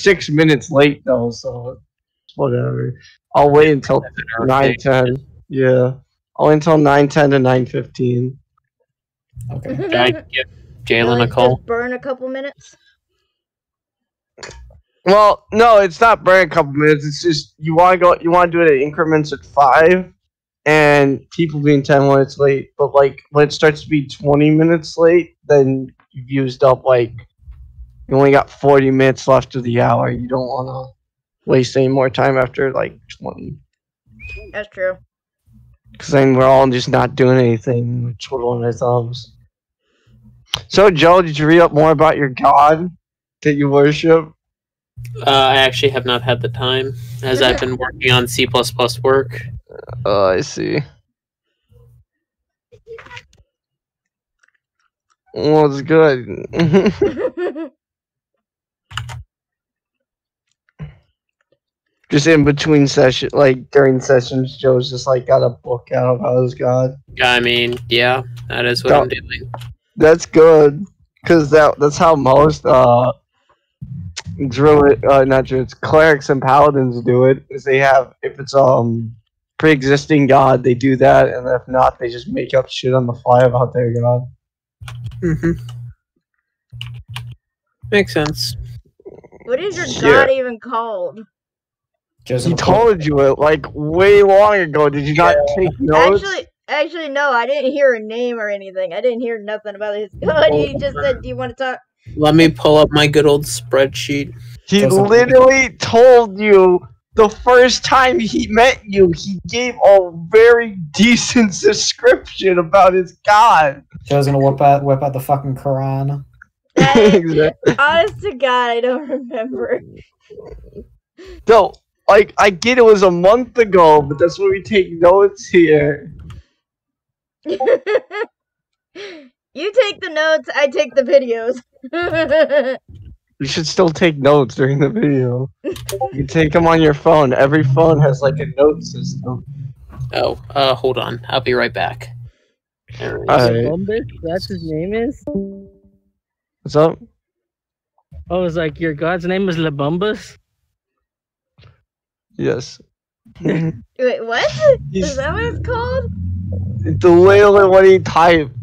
6 minutes late though, so whatever. I'll wait until 9:10. Yeah, I'll wait until 9:10 to 9:15. Okay. Can I give Jalen a call? Just burn a couple minutes. Well, no, it's not burn a couple minutes. It's just you want to do it in increments at 5, and people being 10 minutes late. But like when it starts to be 20 minutes late, then you've used up like you only got 40 minutes left of the hour. You don't want to waste any more time after like 20. That's true. Because then we're all just not doing anything, twiddling our thumbs. So, Joe, did you read up more about your god that you worship? I actually have not had the time, as I've been working on C++ work. Oh, I see. Well, it's good. Just in between sessions, like during sessions, Joe's just like got a book out about his god. I mean, yeah, that is what I'm doing. That's good, because that's how most clerics and paladins do it. Is they have, if it's pre-existing god, they do that, and if not, they just make up shit on the fly about their god. Makes sense. What is your god even called? He told you it like way long ago. Did you not take notes? Actually, no. I didn't hear a name or anything. I didn't hear nothing about his god. He just said, "Do you want to talk?" Let me pull up my good old spreadsheet. He literally told you the first time he met you. He gave a very decent description about his god. Joe's gonna whip out the fucking Quran. Exactly. Honest to God, I don't remember. No, like I get it was a month ago, but that's why we take notes here. You take the notes, I take the videos. You should still take notes during the video. You take them on your phone. Every phone has like a note system. Oh, hold on. I'll be right back. There it is. That's his name is? What's up? Oh, it's like your god's name is Labumbus? Yes. Wait, what? Is that what it's called? It's literally what he typed.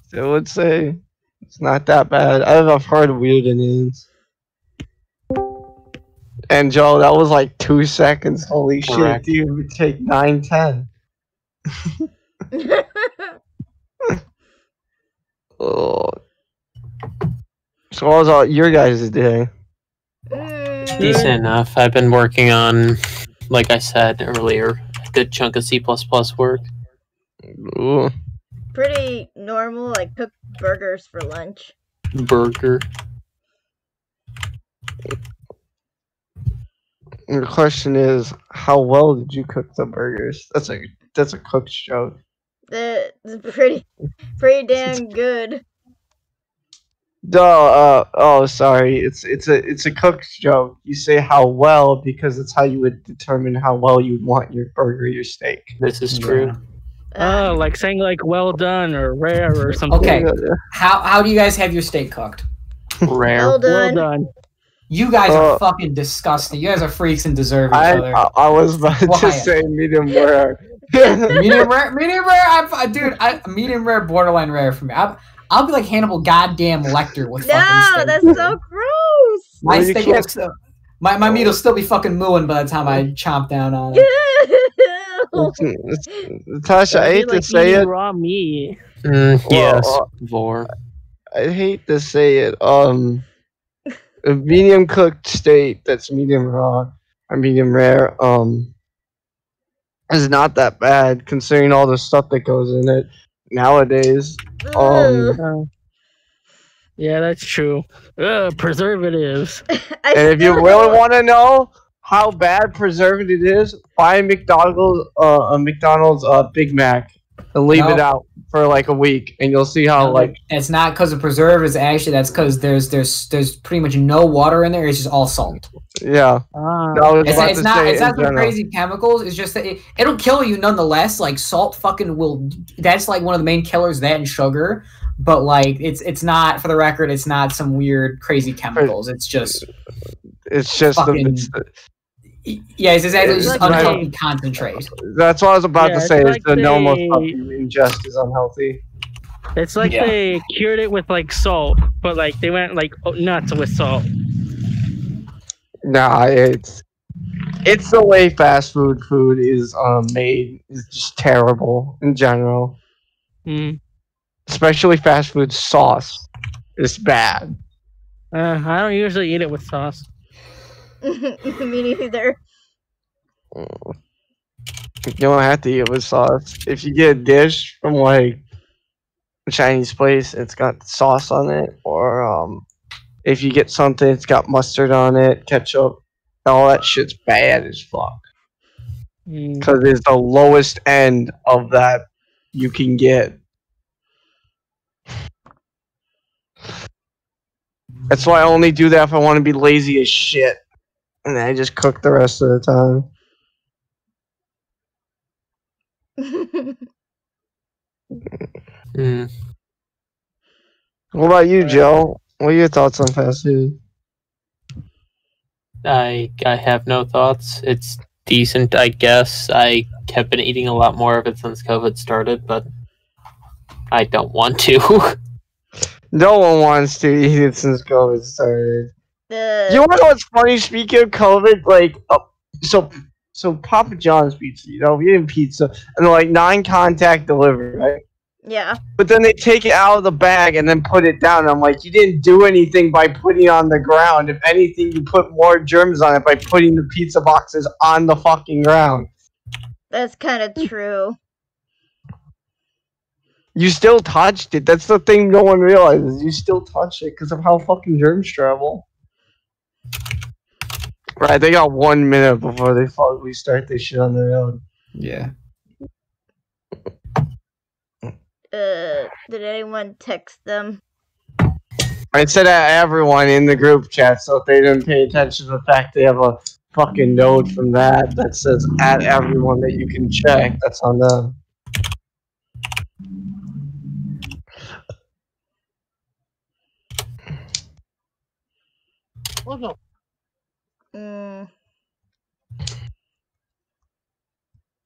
So I would say it's not that bad. I've heard weirder names. And Joe, that was like 2 seconds. Holy shit, dude, would take 9-10. Oh. So what was all your guys' day? Decent enough. I've been working on, like I said earlier, a good chunk of C++ work. Ooh. Pretty normal. I cooked burgers for lunch. Burger. The question is, how well did you cook the burgers? That's a cook's joke. It's pretty damn good. Oh, sorry. It's a cook's joke. You say how well because it's how you would determine how well you want your burger, your steak. This is true. Oh, like saying like well done or rare or something. Okay. How do you guys have your steak cooked? Rare. Well done. Well done. You guys are fucking disgusting. You guys are freaks and deserve each other. I was about to say medium rare. Medium rare, medium rare. Medium rare, borderline rare for me. I'll be like Hannibal goddamn Lecter with fucking steak. That's so gross. My steak will still, my meat will still be fucking mooing by the time I chomp down on it. Natasha, I hate to say it. Raw meat. Yes, Vor. I hate to say it. A medium cooked steak that's medium raw or medium rare is not that bad considering all the stuff that goes in it nowadays. Yeah, that's true. Preservatives. And if you really want to know how bad preservative is, buy a McDonald's Big Mac and leave it out for like a week, and you'll see how like it's not because of preservatives. Actually, that's because there's pretty much no water in there. It's just all salt. Yeah. It's not some crazy chemicals. It's just that it'll kill you nonetheless. Like salt fucking will. That's like one of the main killers. That and sugar. but like it's not, for the record, it's not some weird crazy chemicals. It's just fucking, yeah, it's exactly just unhealthy concentrate. That's what I was about to say. Like is the normal stuff you ingest is unhealthy. It's like they cured it with like salt, but like they went like nuts with salt. Nah, it's the way fast food is made is just terrible in general. Mm. Especially fast food sauce is bad. I don't usually eat it with sauce. Me neither. You don't have to eat it with sauce. If you get a dish from like a Chinese place, it's got sauce on it, or if you get something, it's got mustard on it, ketchup, all that shit's bad as fuck. Because it's the lowest end of that you can get. That's why I only do that if I want to be lazy as shit. And then I just cook the rest of the time. What about you, Joe? What are your thoughts on fast food? I have no thoughts. It's decent, I guess. I have been eating a lot more of it since COVID started, but I don't want to. No one wants to eat it since COVID started. You wanna know what's funny? Speaking of COVID, like, so Papa John's pizza, you know, we eat pizza, and they're like non-contact delivery, right? Yeah. But then they take it out of the bag and then put it down. And I'm like, you didn't do anything by putting it on the ground. If anything, you put more germs on it by putting the pizza boxes on the fucking ground. That's kind of true. You still touched it. That's the thing no one realizes. You still touched it because of how fucking germs travel. Right, they got 1 minute before they finally start this shit on their own. Yeah. Did anyone text them? I said at everyone in the group chat, so if they didn't pay attention to the fact they have a fucking note from that says at everyone that you can check, that's on them.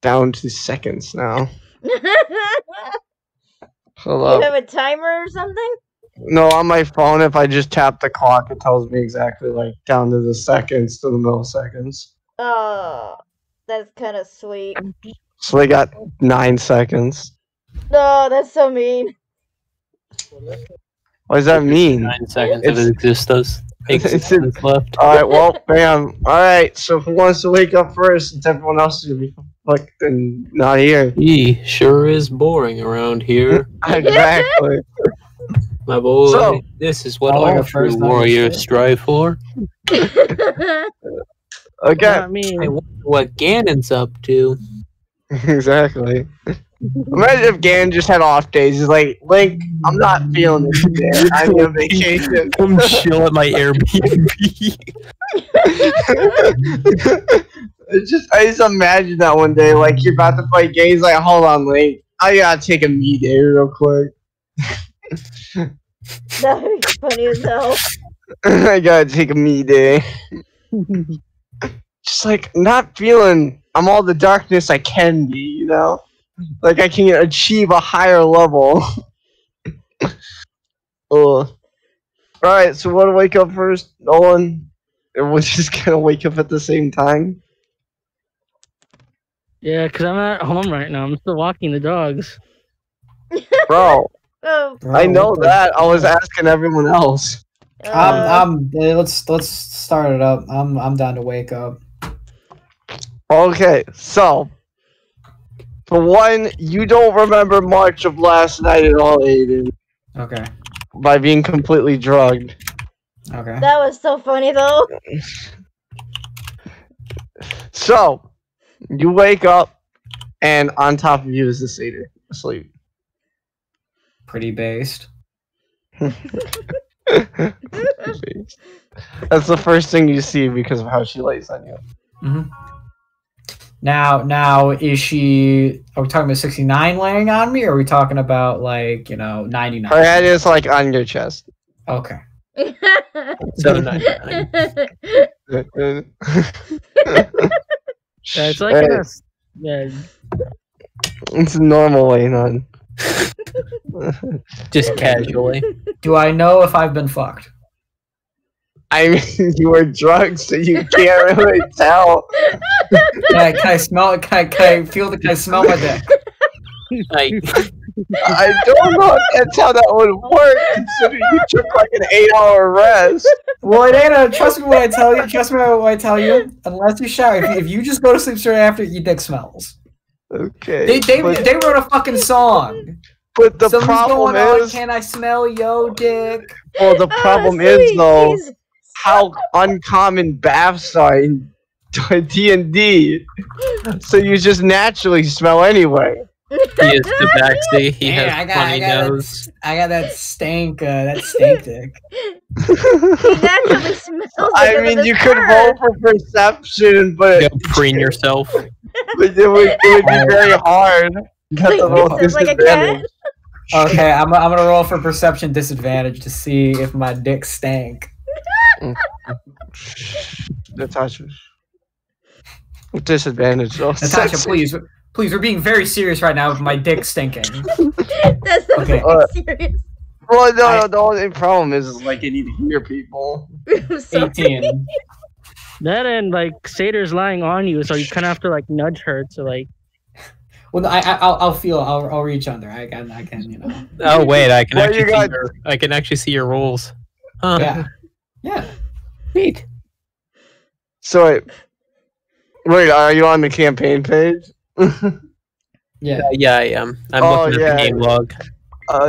Down to seconds now. Hold up. You have a timer or something? No, on my phone, if I just tap the clock, it tells me exactly, like, down to the seconds, to the milliseconds. Oh, that's kind of sweet. So they got 9 seconds. No, that's so mean. What does that mean? 9 seconds of existence left. Alright, well, bam. Alright, so who wants to wake up first since everyone else is going to be fucking not here? He sure is boring around here. Exactly. My boy, So, this is what I'll all go true first, warriors strive for. Okay. Not me. I wonder what Ganon's up to. Exactly. Imagine if Ganon just had off days. He's like, Link, I'm not feeling it today. I need a vacation. Come chill at my Airbnb. I just imagine that one day, like, you're about to play games, like, hold on, Link. I gotta take a me day real quick. That would be funny as hell. I gotta take a me day. Just like, not feeling I'm all the darkness I can be, you know? Like I can achieve a higher level. Alright, so want to wake up first, Nolan? Everyone's just gonna wake up at the same time? Yeah, because I'm not at home right now. I'm still walking the dogs. Bro, Oh, I know that. I was asking everyone else. Let's start it up. I'm down to wake up. Okay, so for one, you don't remember much of last night at all, Aiden. Okay. By being completely drugged. Okay. that was so funny though. So, you wake up, and on top of you is the satyr asleep. Pretty based. That's the first thing you see because of how she lays on you. Mm-hmm. Now, is she? Are we talking about 69 laying on me, or are we talking about like 99? Her head is like on your chest. Okay. So 99. It's like It's a normal laying on. Just casually. Do I know if I've been fucked? I mean, you were drunk, so you can't really tell. Can I smell it? Can I feel it? Can I smell my dick? I don't know if that's how that would work, considering you took like an 8-hour rest. Well, Dana, trust me when I tell you. Trust me when I tell you. Unless you shower, if you just go to sleep straight after, your dick smells. Okay. They wrote a fucking song. But the Something's problem going is, on, can I smell yo dick? well, the problem is though, how uncommon baths are in DnD. So you just naturally smell anyway. He is tabaxi. He has funny nose. I got that stank dick. He naturally smells. I mean, you could roll for perception, but Go preen yourself. but it would be very hard. You have to roll Like a cat? Okay, I'm gonna roll for perception disadvantage to see if my dick stank. Natasha. With disadvantage, though. Natasha, please, we're being very serious right now with my dick stinking. That's not Okay. serious. Well, no, the only problem is like you need to hear people. I'm sorry. 18. that and like Sator's lying on you, so you kind of have to like nudge her to like. Well, I'll reach under. I can. Oh wait, I can Well, actually you got- I can actually see your rolls. Huh. Yeah. Neat. So, wait, are you on the campaign page? Yeah. Yeah, I am. I'm Oh, looking at the game log.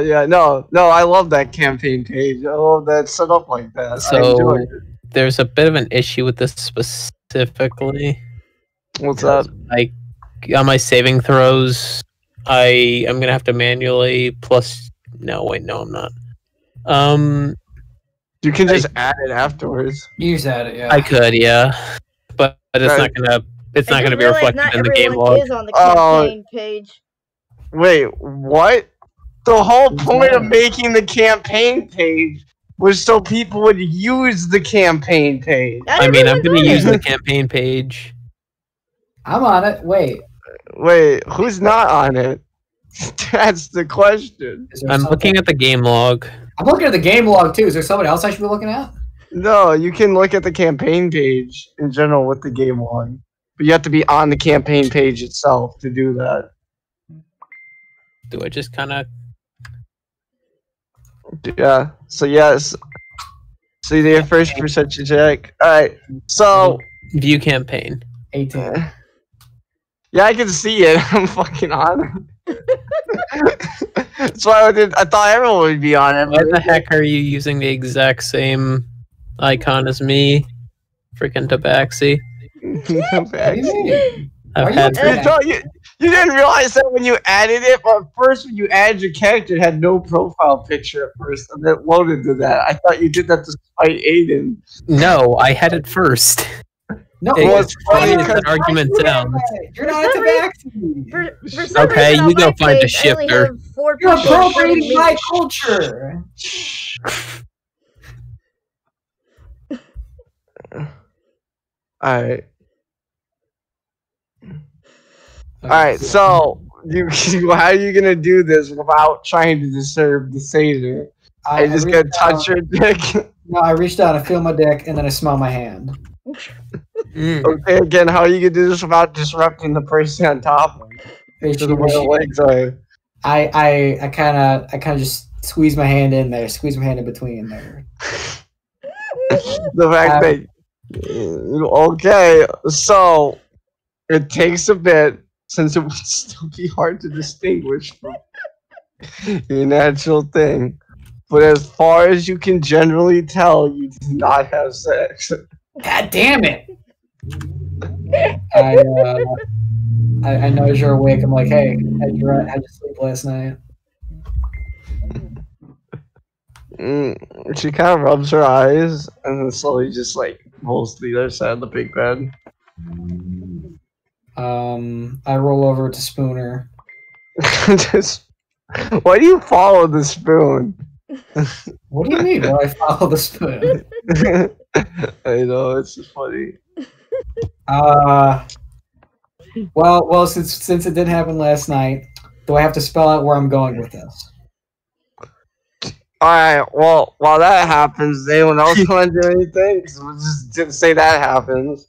Yeah, no, I love that campaign page. I love that set up like that. I So enjoy it. there's a bit of an issue with this specifically. What's up? Like on my saving throws, I'm gonna have to manually plus. No, wait, no, I'm not. You can just add it afterwards. You said it. Yeah. I could, yeah, but it's Right. not gonna. It's I not gonna just be realized reflected not in the game everyone log. is on the Oh. campaign page. Wait, what? The whole point of making the campaign page was so people would use the campaign page. Not I mean, I'm everyone's gonna on use it. the campaign page. I'm on it. Wait. Wait, who's not on it? That's the question. Is there I'm something- looking at the game log. I'm looking at the game log too. Is there somebody else I should be looking at? No, you can look at the campaign page in general with the game log, but you have to be on the campaign page itself to do that. Do I just kind of? Yeah. So yes. So you did your first perception check. All right. So View campaign. 18. yeah, I can see it. I'm fucking on it. That's why I thought everyone would be on it. Why the heck are you using the exact same icon as me? Freaking tabaxi. What do you mean? I've Are you had. tabaxi? You didn't realize that when you added it, but first when you added your character, it had no profile picture at first, and it loaded to that. I thought you did that to spite Aiden. No, I had it first. No, It Well, was it's funny funny as that argument sounds. You're not a tabaxi. For some Okay, reason you on go my find a page, I only shifter. have 4 You're people joining appropriating me. my culture. Alright. Alright, so how are you gonna do this without trying to disturb the satyr? I just reached gonna touch out- your dick. No, I reached out, I feel my dick, and then I smell my hand. Mm. Okay, again, how are you gonna do this without disrupting the person on top? To the way the legs are. I kind of just squeeze my hand in there, squeeze my hand in between there. The fact that okay, so it takes a bit since it would still be hard to distinguish from your natural thing. But as far as you can generally tell, you do not have sex. God damn it! I know as you're awake. I'm like, hey, how'd you sleep last night? She kind of rubs her eyes and then slowly just like rolls to the other side of the big bed. I roll over to Spooner. Why do you follow the spoon? What do you mean? Why I follow the spoon? I know, it's just funny. Well, since it didn't happen last night, do I have to spell out where I'm going with this? Alright, well, while that happens, does anyone else want to do anything? Because we'll just say that happens.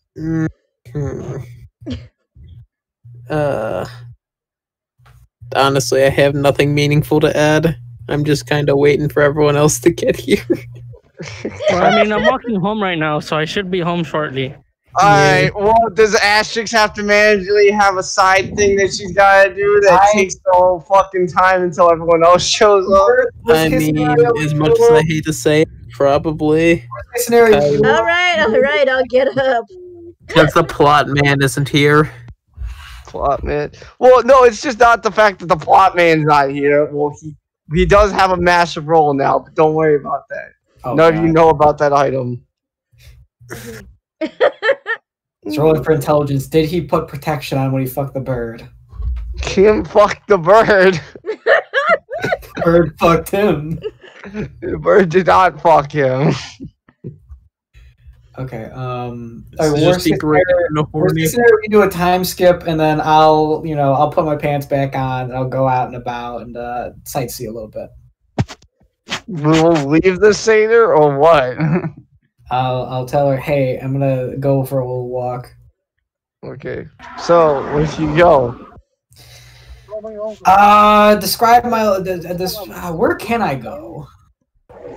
Honestly, I have nothing meaningful to add. I'm just kind of waiting for everyone else to get here. Well, I mean, I'm walking home right now, so I should be home shortly. Alright, well, does Asterix have to manually have a side thing that she's gotta do that takes the whole fucking time until everyone else shows up? I mean, as much as I hate to say it, probably. Alright, I'll get up. Because the plot man isn't here. Plot man. Well, no, it's just not the fact that the plot man's not here. Well, he does have a massive role now, but don't worry about that. Oh, None of you know about that item. It's rolling for intelligence. Did he put protection on when he fucked the bird? Kim fucked the bird. The bird fucked him. The bird did not fuck him. Okay. Worst case scenario, we do a time skip, and then I'll put my pants back on, and I'll go out and about and sightsee a little bit. We'll leave the Seder or what? I'll tell her, hey, I'm gonna go for a little walk. Okay. So where should you go? Describe this. Where can I go?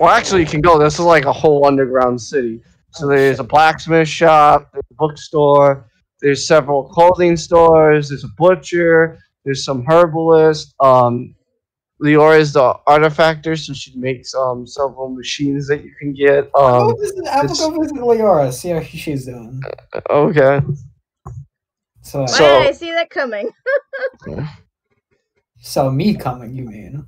Well, actually, you can go. This is like a whole underground city. So there's a blacksmith shop, there's a bookstore, there's several clothing stores, there's a butcher, there's some herbalist. Leora is the artifactor, so she makes several machines that you can get. I'll go visit Leora, see how she's doing. Okay. So I see that coming. So me coming, you mean?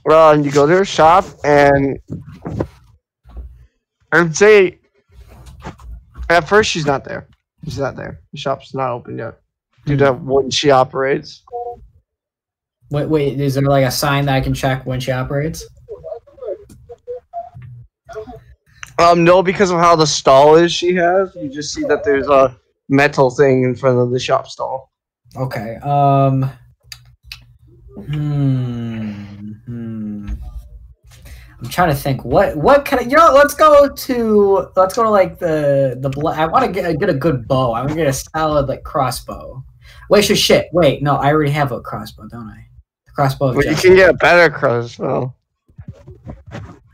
You go to her shop, and I'd say at first she's not there. She's not there. The shop's not open yet due to when she operates. Wait, is there like a sign that I can check when she operates? No, because of how the stall is she has. You just see that there's a metal thing in front of the shop stall. Okay. I'm trying to think. What can I? Let's go to like the. I want to get a good bow. I want to get a solid like crossbow. Wait, shit. Wait, no, I already have a crossbow, don't I? The crossbow. Well, you can get a better crossbow.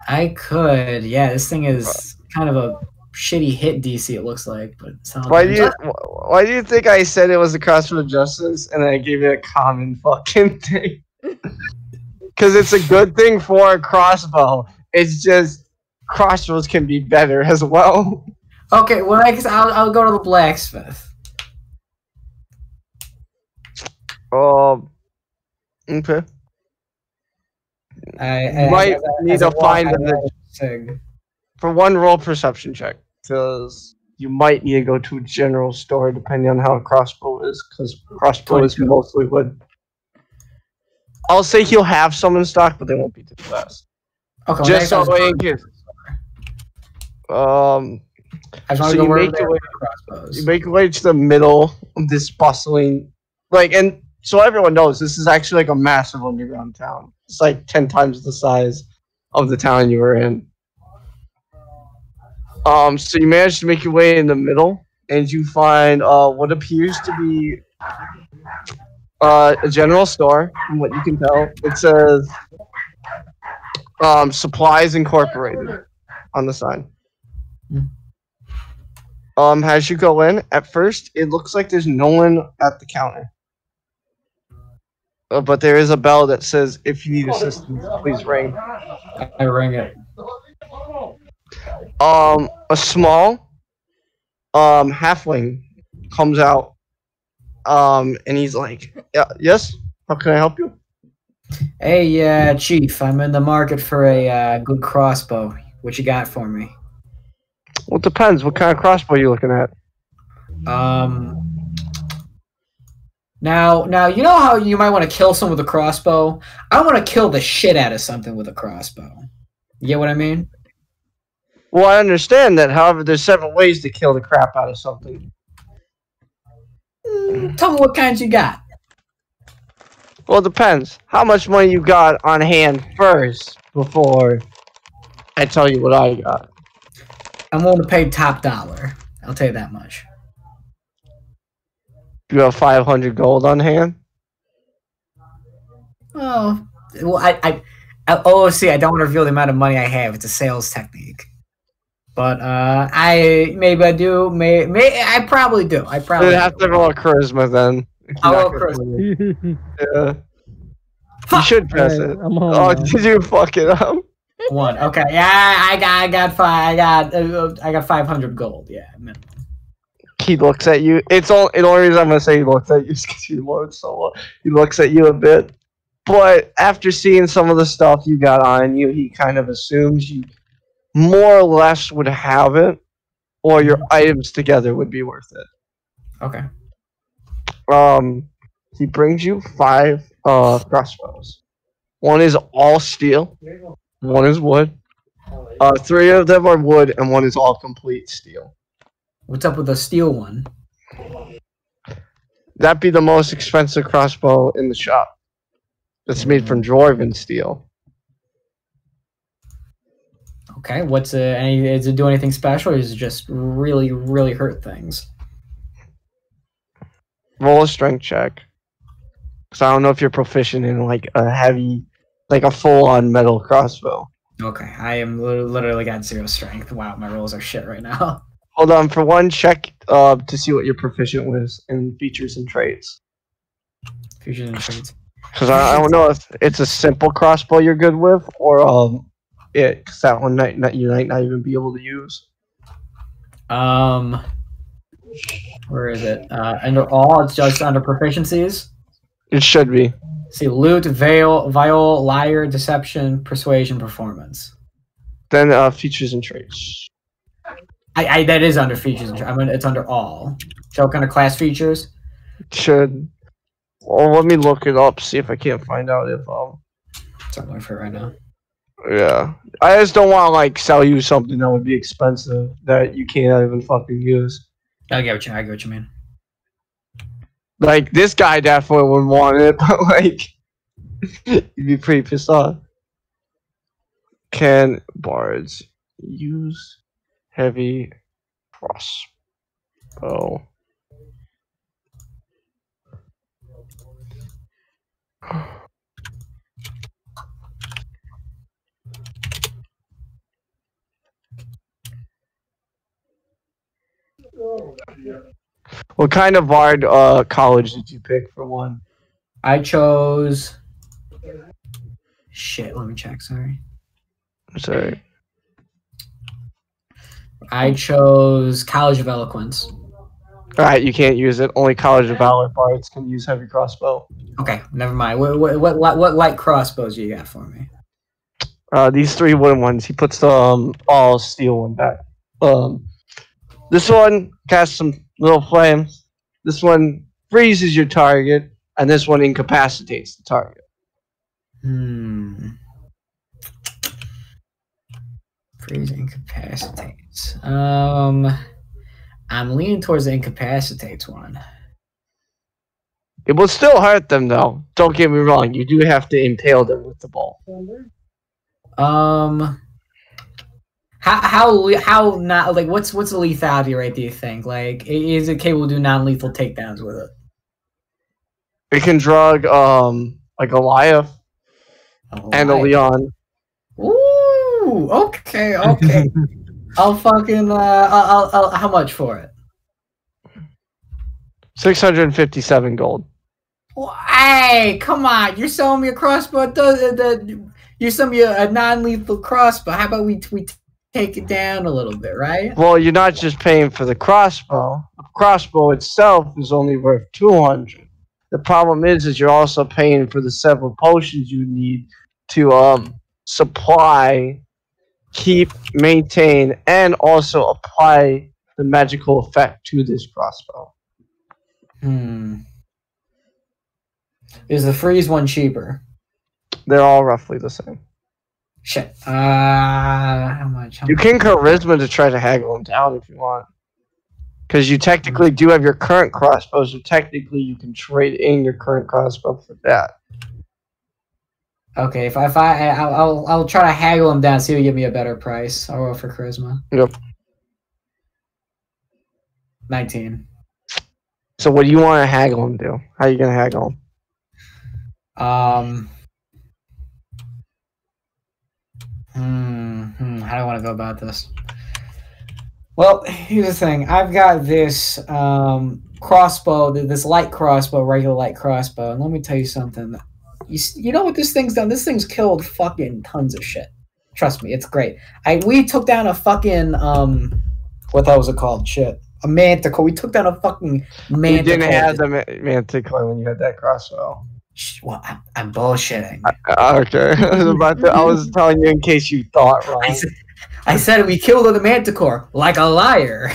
I could. Yeah, this thing is kind of a shitty hit DC. It looks like, but it sounds. Why do you think I said it was a crossbow of justice and I gave it a common fucking thing? Because it's a good thing for a crossbow. It's just crossbows can be better as well. Okay, well, I guess I'll go to the blacksmith. Okay. I might need to find for one roll perception check, because you might need to go to a general store depending on how a crossbow is, because crossbow is mostly wood. I'll say he'll have some in stock, but they won't be too fast. Okay, just so in case. So you make your way to the middle of this bustling, and so everyone knows this is actually like a massive underground town. It's like 10 times the size of the town you were in. So you manage to make your way in the middle, and you find what appears to be a general store. From what you can tell, it says Supplies Incorporated on the sign. As you go in, at first it looks like there's no one at the counter. But there is a bell that says, if you need assistance, please ring. I ring it. A small halfling comes out, and he's like, yes, how can I help you? Hey, Chief, I'm in the market for a good crossbow. What you got for me? Well, it depends. What kind of crossbow you looking at? Now you know how you might want to kill someone with a crossbow. I want to kill the shit out of something with a crossbow. You get what I mean? Well, I understand that. However, there's several ways to kill the crap out of something. Tell me what kinds you got. Well, it depends. How much money you got on hand first before I tell you what I got. I'm willing to pay top dollar. I'll tell you that much. You have 500 gold on hand? Oh, well, I see. I don't want to reveal the amount of money I have. It's a sales technique. But maybe I do. I probably do. I probably You have to roll charisma then. I'll roll charisma. Yeah. You should press it. I'm home Oh, now. did you fuck it up? 1. Okay. Yeah, I got 5. I got 500 gold. Yeah. Minimum. He looks at you. The only reason I'm gonna say he looks at you is because you load so low. He looks at you a bit, but after seeing some of the stuff you got on you, he kind of assumes you more or less would have it, or your items together would be worth it. Okay. He brings you 5 crossbows. One is all steel. One is wood. 3 of them are wood, and one is all complete steel. What's up with the steel one? That'd be the most expensive crossbow in the shop. That's made from dwarven steel. Okay. Does it do anything special, or is it just really, really hurt things? Roll a strength check. Because I don't know if you're proficient in like a heavy, like a full-on metal crossbow. Okay. I am literally got 0 strength. Wow, my rolls are shit right now. Hold on for one check to see what you're proficient with in features and traits. Features and traits. Because I don't know if it's a simple crossbow you're good with, or because that one you might not even be able to use. Where is it? Under all, it's just under proficiencies. It should be. See, loot, viol, liar, deception, persuasion, performance. Then features and traits. That is under features. I mean, it's under all. Show kind of class features. Should. Well, let me look it up. See if I can't find out if So I'm looking for it right now. Yeah, I just don't want to like sell you something that would be expensive that you can't even fucking use. I get what you mean. Like this guy definitely wouldn't want it, but like you'd be pretty pissed off. Can bards use heavy crossbow? What kind of bard college did you pick for one? I chose. Shit, let me check. Sorry. Sorry. I chose College of Eloquence. Alright, you can't use it. Only College of Valor bards can use heavy crossbow. Okay, never mind. What light crossbows you got for me? These 3 wooden ones. He puts the all steel one back. This one casts some little flames. This one freezes your target, and this one incapacitates the target. Freeze incapacitates. I'm leaning towards the incapacitates one. It will still hurt them, though. Don't get me wrong. You do have to impale them with the ball. How not like what's the lethality rate? Do you think is it capable to do non-lethal takedowns with it? It can drug a Goliath and a Leon. Ooh, okay. I'll fucking I'll how much for it? 657 gold. Well, hey, come on! You're selling me a crossbow. You're selling me a non-lethal crossbow. How about we take it down a little bit, right? Well, you're not just paying for the crossbow. The crossbow itself is only worth 200. The problem is you're also paying for the several potions you need to supply keep, maintain, and also apply the magical effect to this crossbow. Is the freeze one cheaper? They're all roughly the same. Shit. How much? You can charisma to try to haggle them down if you want. Because you technically do have your current crossbow, so technically you can trade in your current crossbow for that. Okay, I'll try to haggle them down, see if you give me a better price. I'll roll for charisma. Yep. 19. So what do you want to haggle them do? How are you going to haggle them? How do I want to go about this? Well, here's the thing. I've got this crossbow, this light crossbow, regular light crossbow, and let me tell you something. You know what this thing's done? This thing's killed fucking tons of shit. Trust me, it's great. We took down a fucking what the hell was it called? Shit, a manticore. We took down a fucking manticore. You didn't have the manticore when you had that crossbow. Well, I'm bullshitting. Okay, I was telling you in case you thought wrong. I said we killed the manticore like a liar.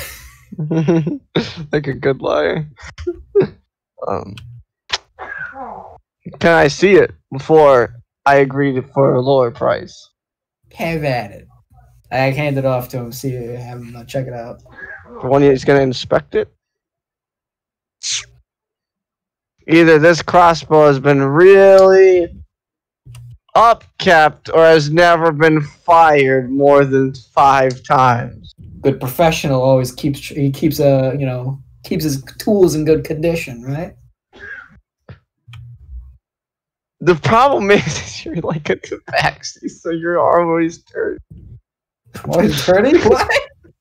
Like a good liar. Can I see it before I agree for a lower price? Have at it. I hand it off to him. See, have him check it out. The one he's gonna inspect it. Either this crossbow has been really upkept or has never been fired more than 5 times. Good professional always keeps keeps his tools in good condition, right? The problem is you're like a tabaxi, so you're always dirty. Always dirty? What?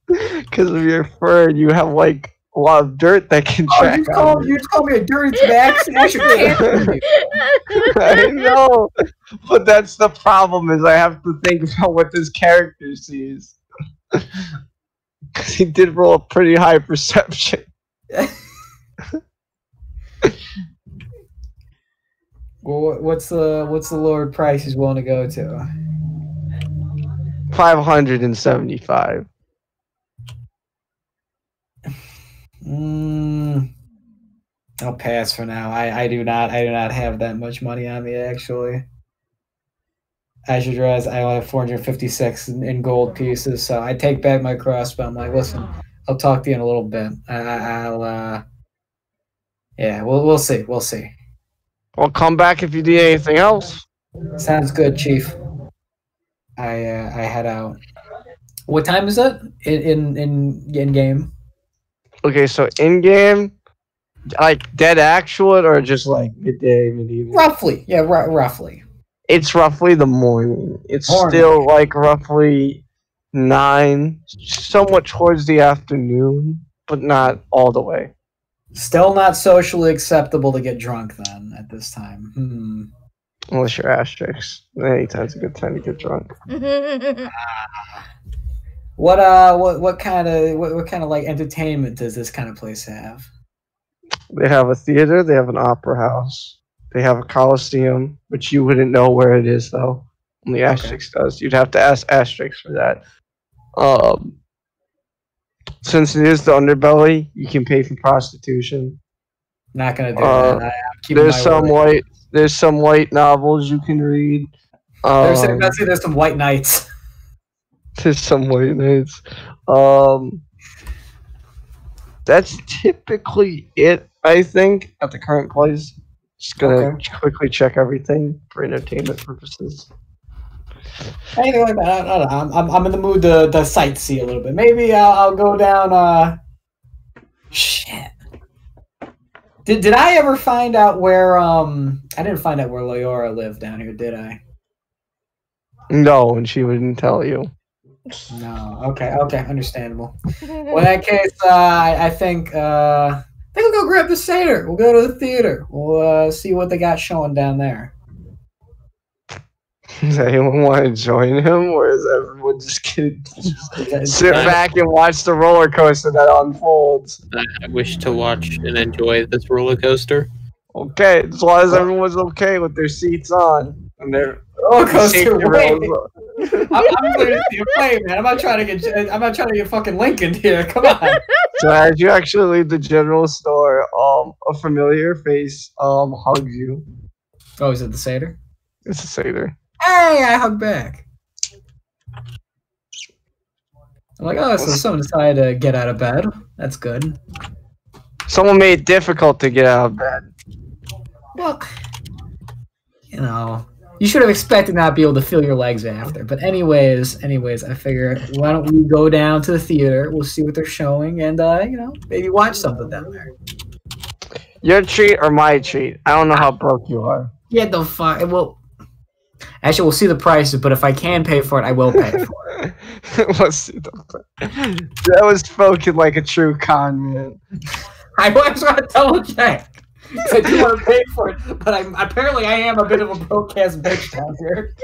Because of your fur, you have like a lot of dirt that can track. You just call me a dirty tabaxi? I should cancel you. I know, but that's the problem. Is I have to think about what this character sees. Because he did roll a pretty high perception. Well, what's the lower price he's willing to go to? 575. I'll pass for now. I do not have that much money on me actually. As you realize, I only have 456 in gold pieces, so I take back my crossbow. I'm like, listen, I'll talk to you in a little bit. Yeah, we'll see. We'll see. Well, come back if you need anything else. Sounds good, Chief. I head out. What time is it in game? Okay, so in game, like dead actual or just like midday, medieval? Roughly, yeah, roughly. It's roughly the morning. It's still like roughly 9, somewhat towards the afternoon, but not all the way. Still not socially acceptable to get drunk then at this time. Unless you're Asterix. Anytime's a good time to get drunk. What kind of like entertainment does this kind of place have? They have a theater, they have an opera house, they have a coliseum, which you wouldn't know where it is though. Only Asterix does. You'd have to ask Asterix for that. Since it is the underbelly, you can pay for prostitution. Not gonna do that. There's some white novels you can read. There's some white knights. There's some white knights. That's typically it, I think, at the current place. Just gonna quickly check everything for entertainment purposes. Anything like that. I don't know. I'm in the mood to sightsee a little bit. Maybe I'll go down. Shit. Did I ever find out where I didn't find out where Leora lived down here, did I? No, and she wouldn't tell you. No. Okay. Understandable. Well, in that case, I think we'll go grab the Seder. We'll go to the theater. We'll see what they got showing down there. Does anyone want to join him, or is everyone just gonna sit back and watch the roller coaster that unfolds? I wish to watch and enjoy this roller coaster. Okay, as long as everyone's okay with their seats on. And they're roller coaster. safety Wait. rails. I'm going to see a play, man. I'm not trying to get fucking Lincoln here. Come on. So as you actually leave the general store, a familiar face hugs you. Oh, is it the satyr? It's a satyr. Hey, I hug back. I'm like, oh, so someone decided to get out of bed. That's good. Someone made it difficult to get out of bed. Well, you know, you should have expected not to be able to feel your legs after. But anyways, I figure, why don't we go down to the theater? We'll see what they're showing, and you know, maybe watch something down there. Your treat or my treat? I don't know how broke you are. Yeah, the fuck. Well, actually, we'll see the prices. But if I can pay for it, I will pay for it. Let's see that was spoken like a true con man. I just want to double check. I do want to pay for it, but apparently I am a bit of a broke ass bitch down here.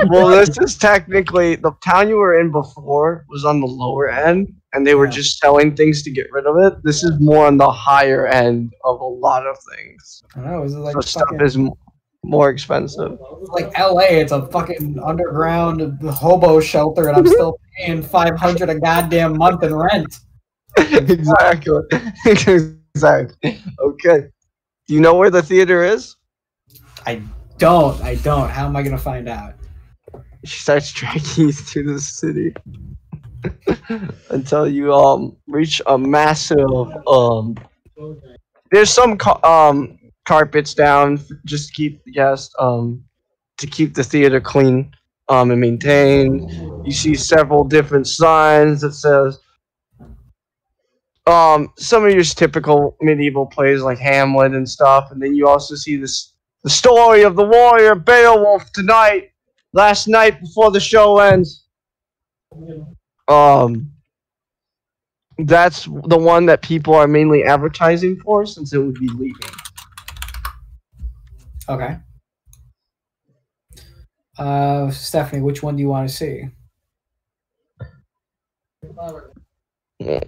Well, this is technically the town you were in before was on the lower end, and they were just selling things to get rid of it. This is more on the higher end of a lot of things. I don't know. Is it like so stuff is more expensive. Like LA, it's a fucking underground hobo shelter, and I'm still paying $500 a goddamn month in rent. Exactly. Exactly. Okay. Do you know where the theater is? I don't. How am I gonna find out? She starts dragging you through the city until you reach a massive there's some carpets down just to keep the guests to keep the theater clean and maintained. You see several different signs that says some of your typical medieval plays like Hamlet and stuff, and then you also see the story of the warrior Beowulf tonight, last night before the show ends. That's the one that people are mainly advertising for, since it would be leaving. Okay. Stephanie, which one do you want to see?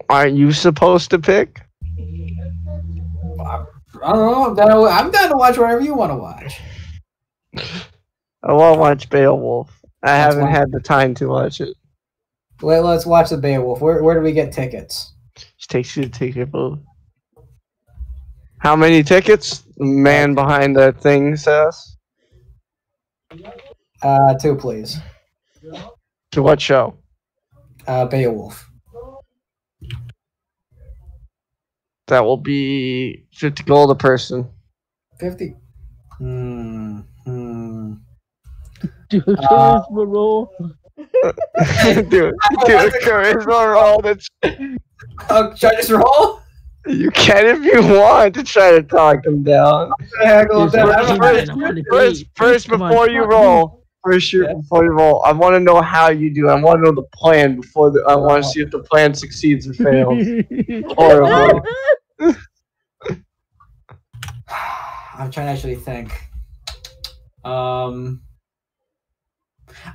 Aren't you supposed to pick? I don't know. I'm down to watch whatever you want to watch. I want to watch Beowulf. I That's haven't fine. had the time to watch it. Let's watch the Beowulf. Where do we get tickets? Just takes you to ticket booth. How many tickets? The man behind the thing says. 2, please. To what show? Beowulf. That will be 50 gold a person. 50. Do a charisma roll. do a charisma roll. That's Should I just roll? you can if you want to try to talk them down. First, before you roll, before you roll, I want to know how you do. I want to know the plan before I want to see if the plan succeeds or fails. Horrible. I'm trying to actually think.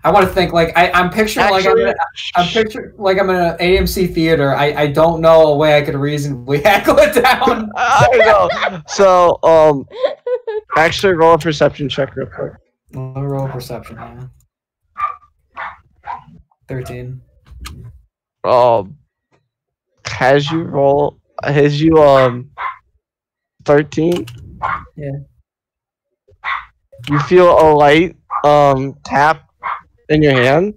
I want to think like I'm picturing Actually, I'm picturing like I'm in an AMC theater. I don't know a way I could reasonably hackle it down. I know. So actually roll a perception check real quick. I'll roll perception. Yeah. 13. Has you 13? Yeah. You feel a light tap in your hand,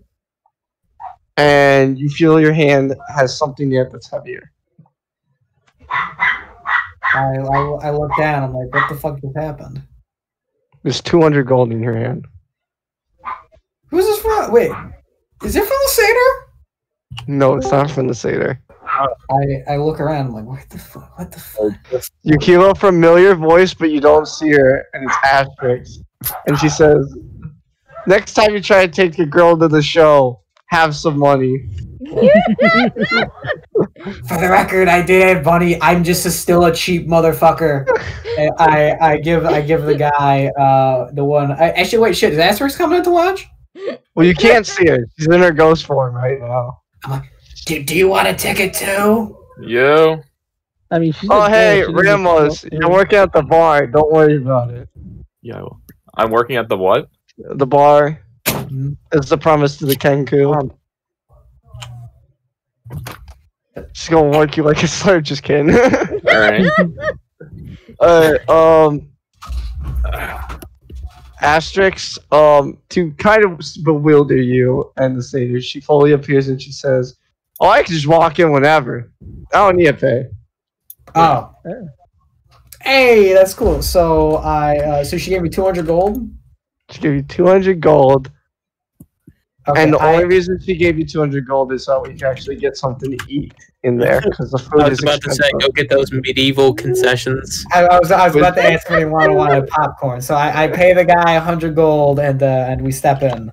and you feel your hand has something in it that's heavier. I look down. I'm like, what the fuck just happened? There's 200 gold in your hand. Who's this from? Wait, is it from the satyr? No, it's not from the satyr. I look around. I'm like, what the fuck? What the fuck? You hear a familiar voice, but you don't see her, and it's Asterix. And she says, "Next time you try to take a girl to the show, have some money." For the record, I did, buddy. I'm just still a cheap motherfucker. I give the guy the one. Actually, wait, shit. Is Asterix coming in to watch? Well, you can't see her. She's in her ghost form right now. I'm like, do you want a ticket too? Yo. I mean, she's Oh, a hey, girl, she doesn't Ramos, know. you're working at the bar. Don't worry about it. Yo, I'm working at the what? The bar. It's the promise to the Kenku. She's gonna work you like a slave, just kidding. Alright. Asterix, to kind of bewilder you and the satyr, she fully appears and she says, "Oh, I can just walk in whenever. I don't need to pay." Oh. Hey, that's cool. So so she gave me 200 gold. She gave you 200 gold. Okay, And the only reason she gave you 200 gold is so we can actually get something to eat in there, because the food I was is about to say, expensive. go get those medieval concessions. I was about to ask if he wanted popcorn. So I pay the guy 100 gold and we step in.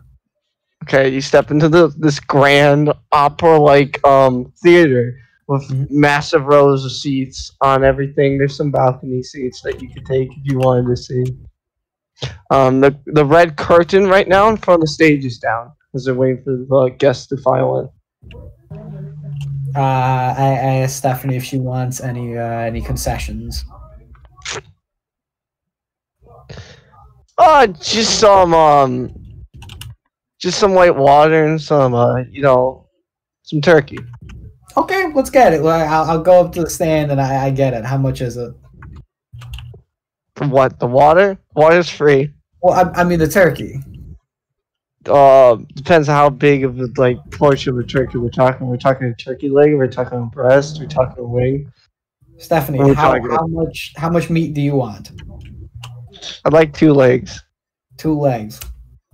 Okay, you step into this grand opera-like theater with massive rows of seats on everything. There's some balcony seats that you could take if you wanted to see. The red curtain right now in front of the stage is down because they're waiting for the guests to file in. I asked Stephanie if she wants any concessions. Just some white water and some some turkey. Okay, let's get it. I'll go up to the stand and I get it. How much is it? For what? The water? Water's free. Well, I mean the turkey. Depends on how big of a portion of a turkey we're talking. We're talking a turkey leg. We're talking a breast. We're talking a wing. Stephanie, how much meat do you want? I'd like 2 legs. 2 legs.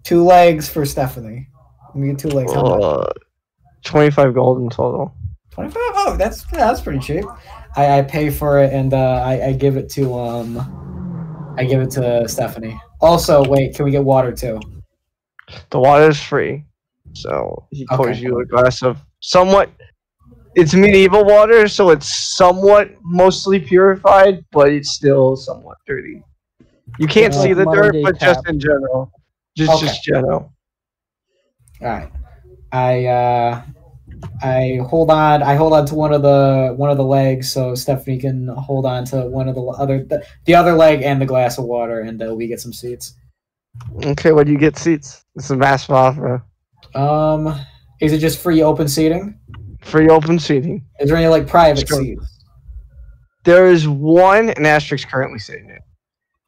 2 legs for Stephanie. Let me get 2 legs. How much? 25 gold in total. 25? Oh, that's pretty cheap. I pay for it and I give it to Stephanie. Also, wait, can we get water too? The water is free, so he pours you a glass of somewhat. It's medieval water, so it's somewhat mostly purified, but it's still somewhat dirty. You can't see the dirt, but just in general, just general. All right, I hold on to one of the legs so Stephanie can hold on to one of the other leg and the glass of water, and we get some seats. Okay, what do you get seats? It's a massive opera. Is it just free open seating? Free open seating. Is there any private seats? There is one, and Asterix currently sitting in,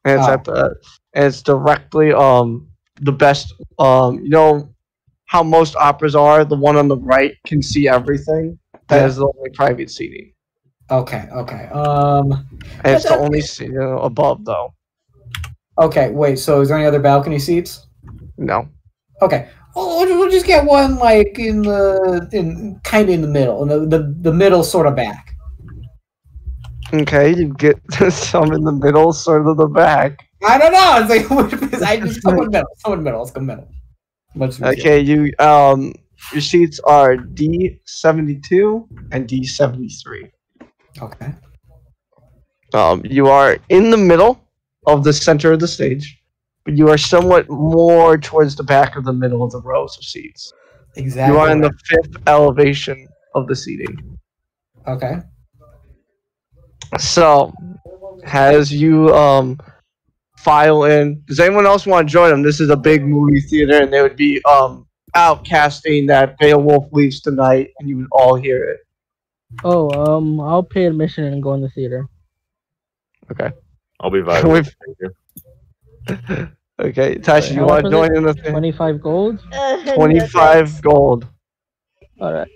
and it's it's directly the best. You know how most operas are. The one on the right can see everything. That is the only private seating. Okay. And it's the only seat above though. Okay, wait, so is there any other balcony seats? No. Okay. Well, we'll just get one in the middle, in the middle sort of back. Okay, you get some in the middle, sort of the back. I don't know. It's I just someone middle. Let's go middle. Okay, your seats are D72 and D73. Okay. You are in the middle of the center of the stage, but you are somewhat more towards the back of the middle of the rows of seats. Exactly. You are in the 5th elevation of the seating. Okay. So, as you file in, does anyone else want to join them? This is a big movie theater, and they would be outcasting that Beowulf leaves tonight, and you would all hear it. Oh, I'll pay admission and go in the theater. Okay. I'll be vital. Okay, Tasha, you want to join in the thing? 25 gold? 25 gold. Alright.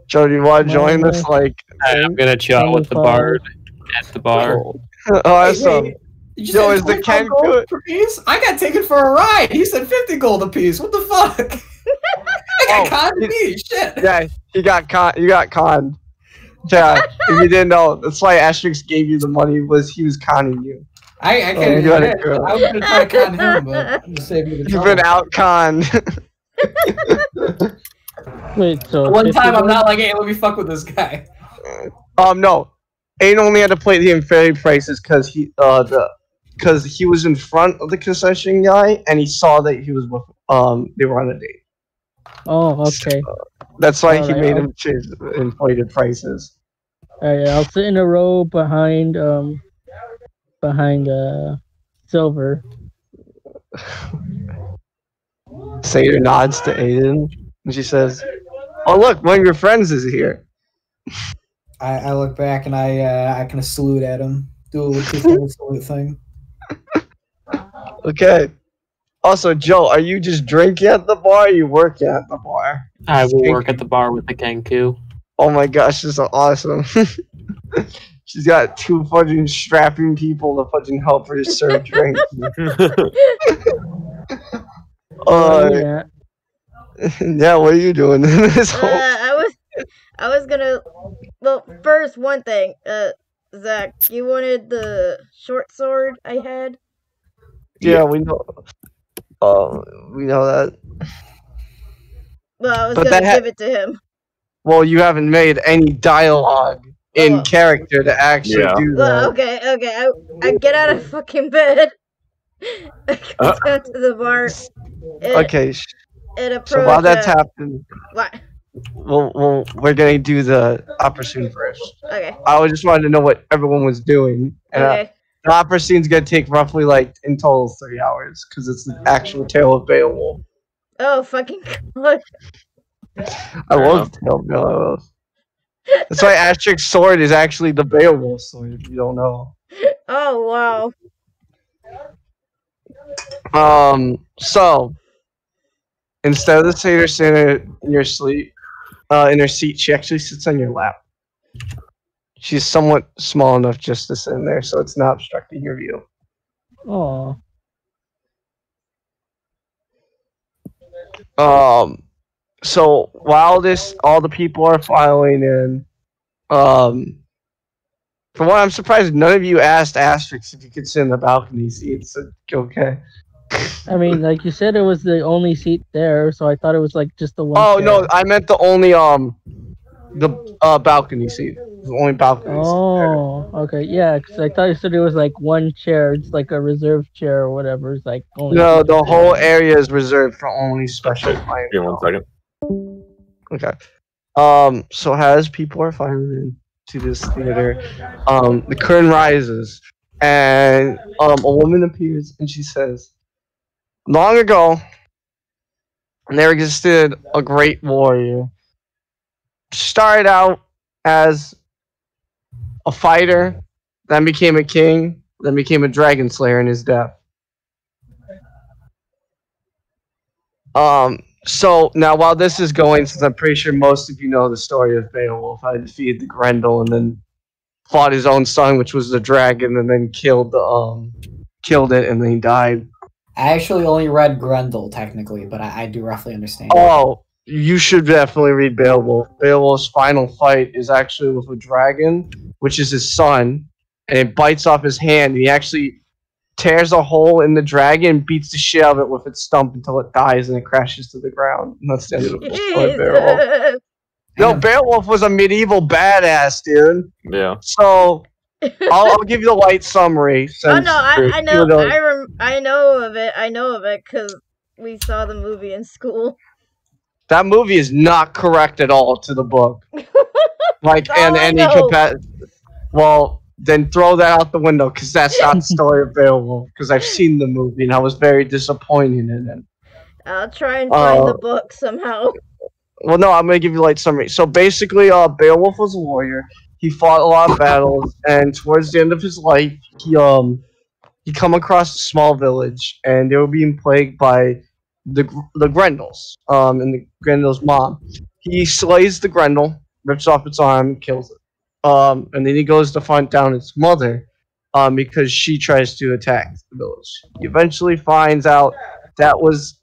Joe, do you want to join this? I'm gonna chill with the bard at the bar. Oh, awesome. Yo, is the Ken good? I got taken for a ride. He said 50 gold a piece. What the fuck? I got conned to me. Shit. Yeah, you got conned. Yeah, if you didn't know, that's why Asterix gave you the money. He was conning you. I can't. I was gonna try to con him, but I'm just saving the You've been out conned. Wait, so one time I'm not like, hey, let me fuck with this guy. No, Aiden only had to play the inferior prices because he was in front of the concession guy and he saw that he was with they were on a date. Oh, okay. So, that's why he made him change the inflated prices. Alright, I'll sit in a row behind Silver. Satyr nods to Aiden, and she says, "Oh look, one of your friends is here." I look back and I kind of salute at him. Do a little two-finger salute thing. Okay. Also, Joe, are you just drinking at the bar or you working at the bar? I will work at the bar with the Kenku. Oh my gosh, this is awesome. She's got 2 fucking strapping people to fucking help her serve drinks. Yeah. Yeah, what are you doing in this whole... I was gonna. Well, first one thing. Zach, you wanted the short sword I had? Yeah, we know. We know that. Well, I was But gonna give it to him. Well, you haven't made any dialogue in character to actually do that. Well, okay. I get out of fucking bed. I go down to the bar. Okay. And approach. So while that's happening, what? we're gonna do the opera scene first. Okay. I just wanted to know what everyone was doing. And, Okay. the opera scene's gonna take roughly like in total 3 hours because it's the actual tale of Beowulf. Oh fucking god! I love the tale of Beowulf. That's why Asterix's sword is actually the Beowulf sword. If you don't know. Oh wow. So instead of the satyr sitting in your sleep, in her seat, she actually sits on your lap. She's somewhat small enough just to sit in there, so it's not obstructing your view. Oh. So while all the people are filing in, for one, I'm surprised none of you asked Asterix if you could sit in the balcony seat. So okay. I mean, like you said, it was the only seat there, so I thought it was like just the one. Oh chair. no, I meant the only the balcony seat. The only balcony seat. Oh, okay, yeah, because I thought you said it was like one chair. It's like a reserved chair or whatever. It's like only. No, the whole area is reserved for only special clients. Give me 1 second. Okay. So as people are filing into this theater, the curtain rises, and a woman appears, and she says, "Long ago, there existed a great warrior. Started out as a fighter, then became a king, then became a dragon slayer in his death. So now while this is going, since I'm pretty sure most of you know the story of Beowulf, how he defeated the Grendel and then fought his own son, which was the dragon, and then killed it, and then he died. I actually only read Grendel technically, but I do roughly understand. Oh, you should definitely read Beowulf. Beowulf's final fight is actually with a dragon, which is his son, and it bites off his hand. And he actually tears a hole in the dragon, beats the shit out of it with its stump until it dies and it crashes to the ground. And that's the end of the story of Beowulf. No, Beowulf was a medieval badass, dude. Yeah. So I'll give you the light summary. Oh no, I know, I know of it because we saw the movie in school. That movie is not correct at all to the book. Like, in any capacity. Well, then throw that out the window, because that's not the story of Beowulf. Because I've seen the movie, and I was very disappointed in it. I'll try and find the book somehow. Well, no, I'm going to give you a light summary. So basically, Beowulf was a warrior. He fought a lot of battles, and towards the end of his life, he come across a small village, and they were being plagued by the Grendels, and the Grendel's mom. He slays the Grendel, rips off its arm, kills it. And then he goes to hunt down its mother, because she tries to attack the village. He eventually finds out that was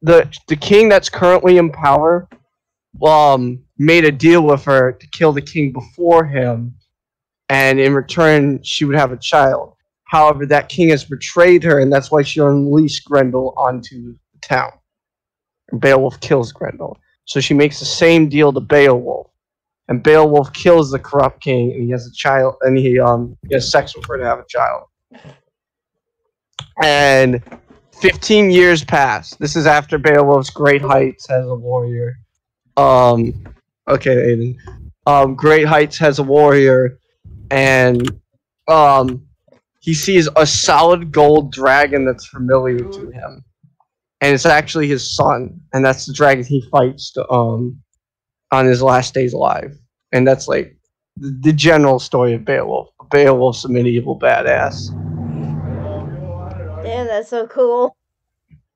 the king that's currently in power made a deal with her to kill the king before him, and in return she would have a child. However, that king has betrayed her, and that's why she unleashed Grendel onto the town. And Beowulf kills Grendel. So she makes the same deal to Beowulf. And Beowulf kills the corrupt king, and he has a child, and he has sex with her to have a child. And 15 years pass. This is after Beowulf's great heights as a warrior. Okay, Aiden. Great heights as a warrior, and he sees a solid gold dragon that's familiar to him, and it's actually his son, and that's the dragon he fights on his last days alive, and that's like the general story of Beowulf. Beowulf's a medieval badass. Damn, that's so cool.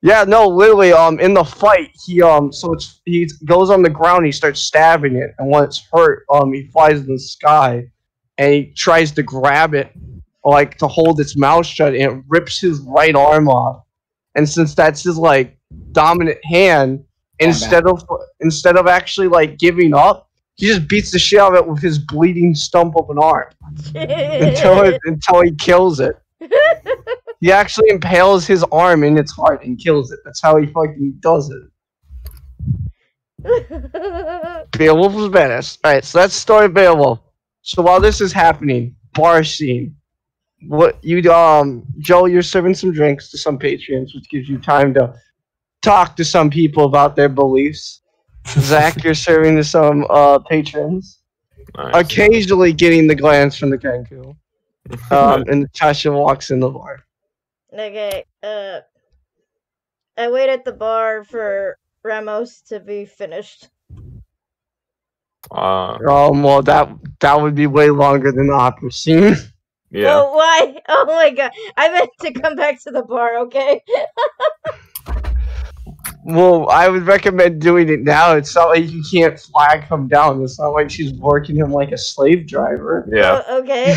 Yeah, no, literally, in the fight, he goes on the ground, he starts stabbing it, and when it's hurt, he flies in the sky, and he tries to grab it, like, to hold its mouth shut, and it rips his right arm off. And since that's his, like, dominant hand, instead of actually, like, giving up, he just beats the shit out of it with his bleeding stump of an arm. until he kills it. He actually impales his arm in its heart and kills it. That's how he fucking does it. Beowulf was badass. Alright, so that's the story of Beowulf. So while this is happening, bar scene. What you Joe, you're serving some drinks to some patrons, which gives you time to talk to some people about their beliefs. Zach, you're serving to some patrons. Nice. Occasionally getting the glance from the Kenku. And Tasha walks in the bar. Okay, I wait at the bar for Ramos to be finished. Well, that would be way longer than the opera scene. Yeah. Oh, why? Oh my god. I meant to come back to the bar, okay? Well, I would recommend doing it now. It's not like you can't flag him down. It's not like she's working him like a slave driver. Yeah. Oh, okay.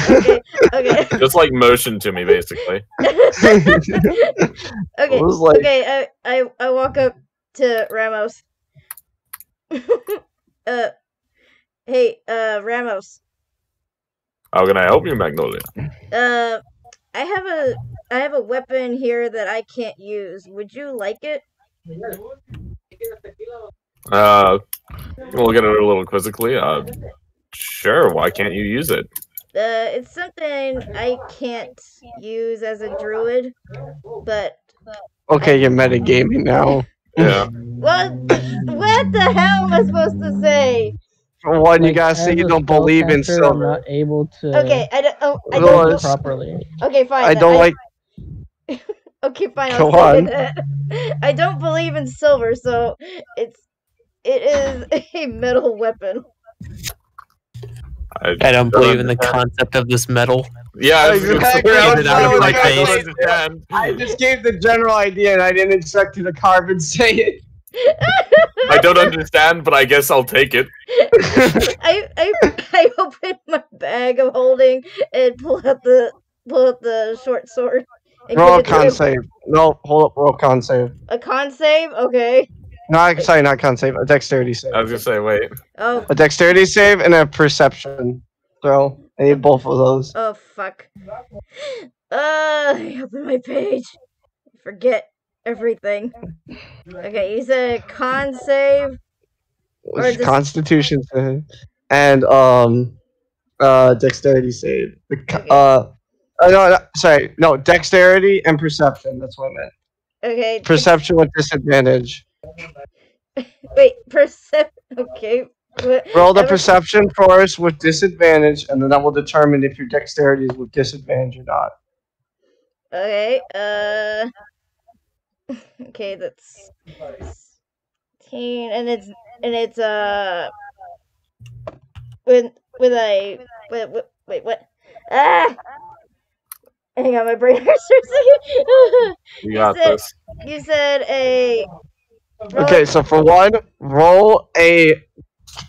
Just like motion to me, basically. Okay. Like... Okay. I walk up to Ramos. Hey, Ramos. How can I help you, Magnolia? I have a weapon here that I can't use. Would you like it? We'll get it a little quizzically. Sure, why can't you use it? It's something I can't use as a druid, but... Okay, you're metagaming now. Yeah. What the hell am I supposed to say? For one, you gotta say you don't believe in silver. I'm not able to... Okay, I don't properly. Okay, fine. I don't like... Okay, fine, I'll say that. I don't believe in silver, so it is a metal weapon. I don't believe in the concept of this metal. Yeah, I just gave the general idea and I didn't expect you to carve and say it. I don't understand, but I guess I'll take it. I open my bag of holding and pull out the short sword. Roll a con save. No, hold up, roll a con save. A con save? Okay. No, sorry, not con save. A dexterity save. I was gonna say, wait. Oh. A dexterity save and a perception throw. I need both of those. Oh, fuck. I open my page. Forget everything. Okay, you said con save? Or Constitution save. And, dexterity save. Okay. No, dexterity and perception. That's what I meant. Okay. Perception with disadvantage. Wait, okay. Roll the perception first with disadvantage, and then that will determine if your dexterity is with disadvantage or not. Okay, okay, that's 16, and it's wait, what? Ah! Hang on, my brain hurts for a second. You got this. You said a... Okay, so for one, roll a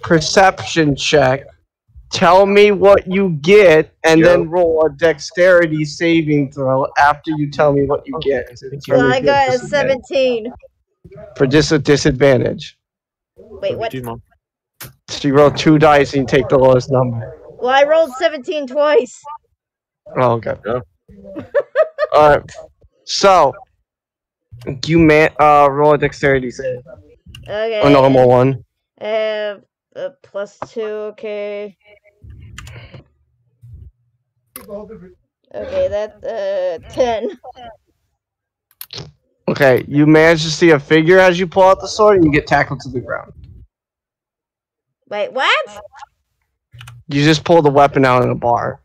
perception check. Tell me what you get, and then roll a dexterity saving throw after you tell me what you get. Well, I got a 17. For disadvantage. Wait, what? So you roll 2 dice and you take the lowest number. Well, I rolled 17 twice. Oh, okay. Yeah. Alright. So, you roll a dexterity save. Okay. A normal one. +2, okay. Okay, that's 10. Okay, you manage to see a figure as you pull out the sword and you get tackled to the ground. Wait, what? You just pull the weapon out in a bar.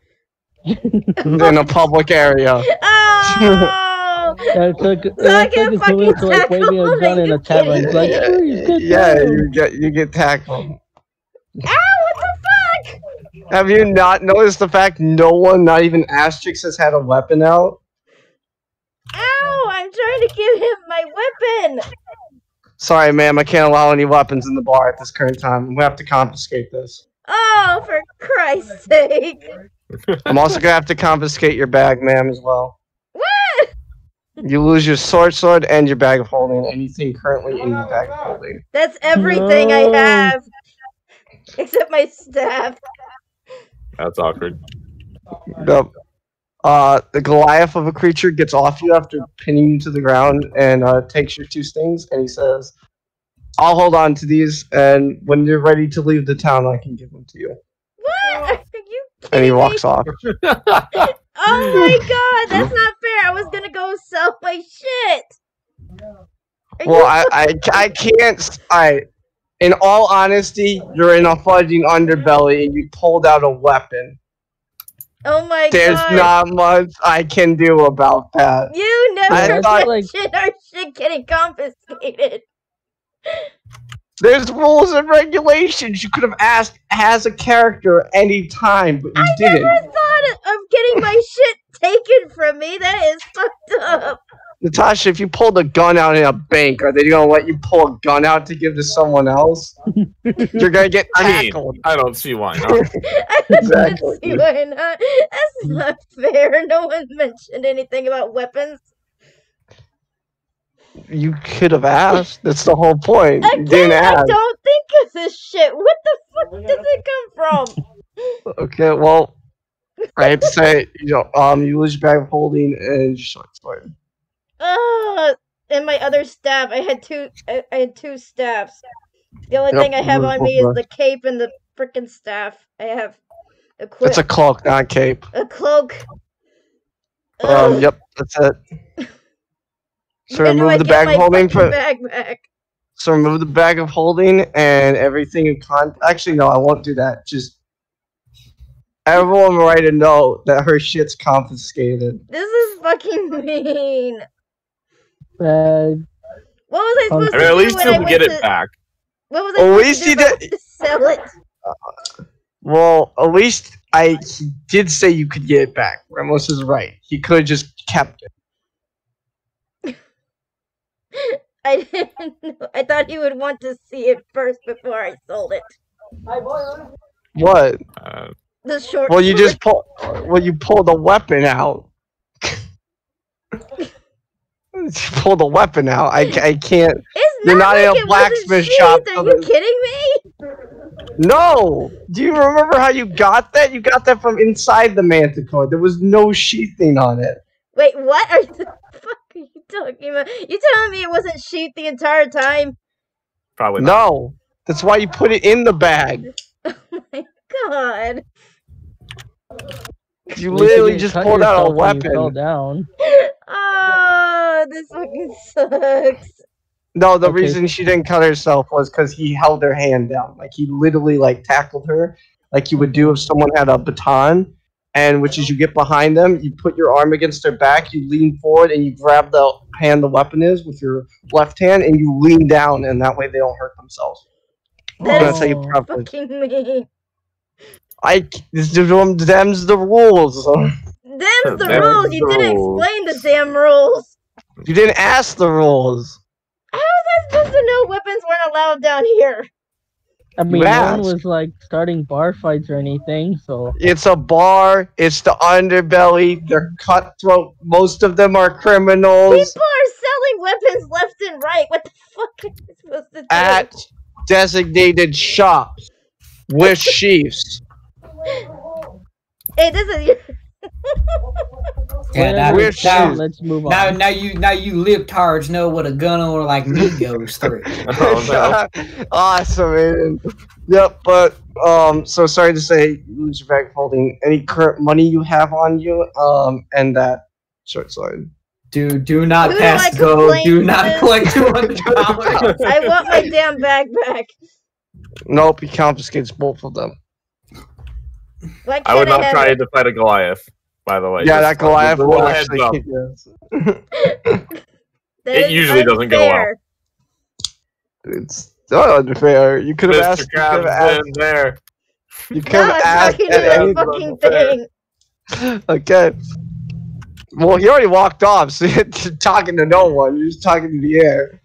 in a public area. Oh! That's like get it's fucking to like waving a gun in a tavern. It's like, Yeah, you get tackled. Ow! What the fuck? Have you not noticed the fact no one, not even Asterix, has had a weapon out? Ow! I'm trying to give him my weapon. Sorry, ma'am, I can't allow any weapons in the bar at this current time. I'm gonna have to confiscate this. Oh, for Christ's sake! I'm also gonna have to confiscate your bag, ma'am, as well. What? You lose your sword, and your bag of holding. Anything currently in your bag of holding. That's everything I have, except my staff. That's awkward. The Goliath of a creature gets off you after pinning you to the ground and takes your 2 stings, and he says, "I'll hold on to these, and when you're ready to leave the town, I can give them to you." What? Are you kidding And he me? walks off. Oh my god, that's not fair. I was gonna go sell my shit. Well, I can't. In all honesty, you're in a fudging underbelly, and you pulled out a weapon. Oh my There's god. not much I can do about that. You never I thought- mentioned our shit getting confiscated. There's rules and regulations. You could have asked as a character any time, but you didn't. Never thought of getting my shit taken from me. That is fucked up. Natasha, if you pulled a gun out in a bank, are they gonna let you pull a gun out to give to someone else? You're gonna get tackled. I don't see why not. I Exactly. don't see why not. That's not fair. No one mentioned anything about weapons. You could have asked. That's the whole point. You Again, didn't I ask. don't think of this shit. What the fuck does it come from? Okay, well, I have to say, you lose your bag of holding and your short sword. And my other staff. I had two staffs. The only thing I have on me is the cape and the frickin' staff. I have It's a cloak, not a cape. a cloak. Ugh. Yep, that's it. So When do I remove the get bag my of holding. fucking bag back? So remove the bag of holding and everything in Actually, no, I won't do that. Just everyone write a note that her shit's confiscated. This is fucking mean. Bag. What was I supposed I to mean, do at least when you'll I went get to... it back. What was I At supposed least to do you but did- to sell it? Well, at least he did say you could get it back. Ramos is right. He could have just kept it. I didn't know. I thought he would want to see it first before I sold it. What? The short. Well, you sword. just you pulled a weapon out. You pulled a weapon out. I can't. It's You're not not in like a it blacksmith wasn't shop. sheathed. Are you kidding me? No! Do you remember how you got that? You got that from inside the manticore. There was no sheathing on it. Wait, what are the fuck are you talking about? You telling me it wasn't sheathed the entire time? Probably not. No. That's why you put it in the bag. Oh my god. You literally just pulled out a You fell weapon. down. Oh, this fucking sucks. No, the Okay. reason she didn't cut herself was because he held her hand down. Like, he literally, tackled her like you would do if someone had a baton. And which is you get behind them, you put your arm against their back, you lean forward, and you grab the hand the weapon is with your left hand, and you lean down, and that way they don't hurt themselves. That's how you Oh. prep it. Fucking me. Them's the rules. Them's the Them's rules. the You didn't rules. explain the damn rules. You didn't ask the rules. How was I supposed to know weapons weren't allowed down here? I mean, no asked. one was starting bar fights or anything, so It's a bar. It's the underbelly. They're cutthroat. Most of them are criminals. People are selling weapons left and right. What the fuck are you supposed to do? At designated shops with sheaths. Hey, this is your... Yeah, now, We're now, shoes. let's move on. now you libtards know what a gun owner like me goes through. Oh, Awesome, man. Yep, but so sorry to say, you lose your bag of holding any current money you have on you, and that short sword. Do not Who do pass I go. complain Do to? not collect $200. I want my damn bag back. Nope, he confiscates both of them. Why I would can't not have try it? to fight a Goliath, by the way. Yeah, Just that Goliath a will little heads actually up. kick your ass. That It is usually doesn't go well. unfair. It's not unfair. You could have Mr. asked. You could have Krabs asked. in there. You could No, have I'm asked talking at to any. the fucking thing. Okay. Well, he already walked off, so you're talking to no one. You're just talking to the air.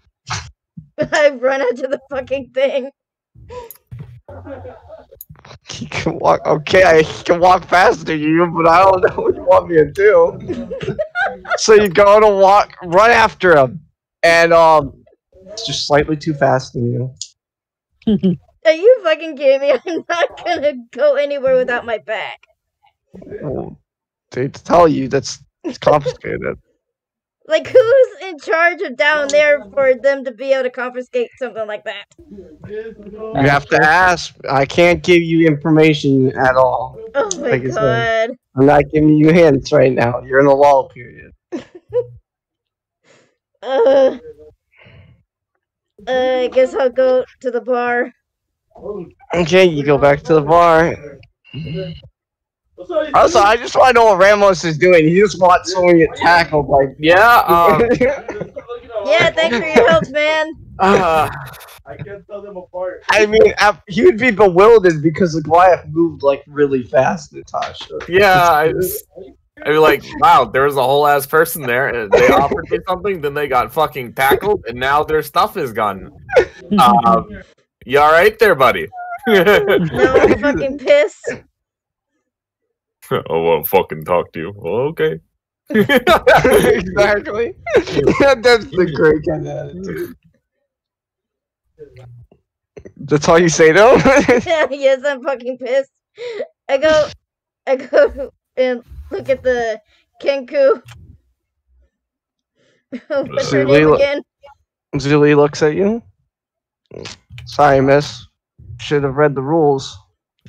I run into the fucking thing. He can walk. Okay, he can walk faster than you, but I don't know what you want me to do. So you go to run after him, and it's just slightly too fast than you. Are you fucking kidding me? I'm not gonna go anywhere without my bag. Well, they tell you it's confiscated. Like, who's in charge of down there for them to be able to confiscate something like that? You have to ask. I can't give you information at all. Oh my Like I said. god. I'm not giving you hints right now. You're in a lull period. I guess I'll go to the bar. Okay, you go back to the bar. Also, I just want to know what Ramos is doing. He just wants someone to get tackled. Like, Yeah, Yeah, thanks for your help, man. I can't tell them apart. I mean, he would be bewildered because the Goliath moved like really fast, Natasha. yeah, I'd be like, wow, there was a whole ass person there, and they offered me something, then they got fucking tackled, and now their stuff is gone. You alright there, buddy? No, I'm fucking pissed. I won't fucking talk to you. Well, okay. Exactly. That's the great kind of attitude. That's all you say to him? Yes, I'm fucking pissed. I go and look at the Kenku. What's her name again? Zuli looks at you. Sorry, miss. Should have read the rules.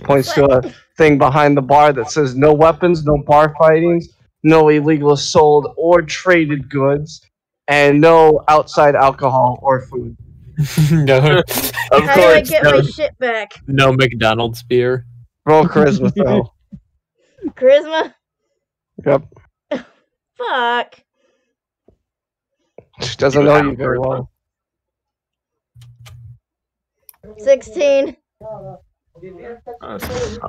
Points to a thing behind the bar that says no weapons, no bar fightings, no illegal sold or traded goods, and no outside alcohol or food. No, of How do I course, get my shit back? no McDonald's beer. Roll charisma throw. Charisma? Yep. Fuck. She doesn't know you very well. 16. Not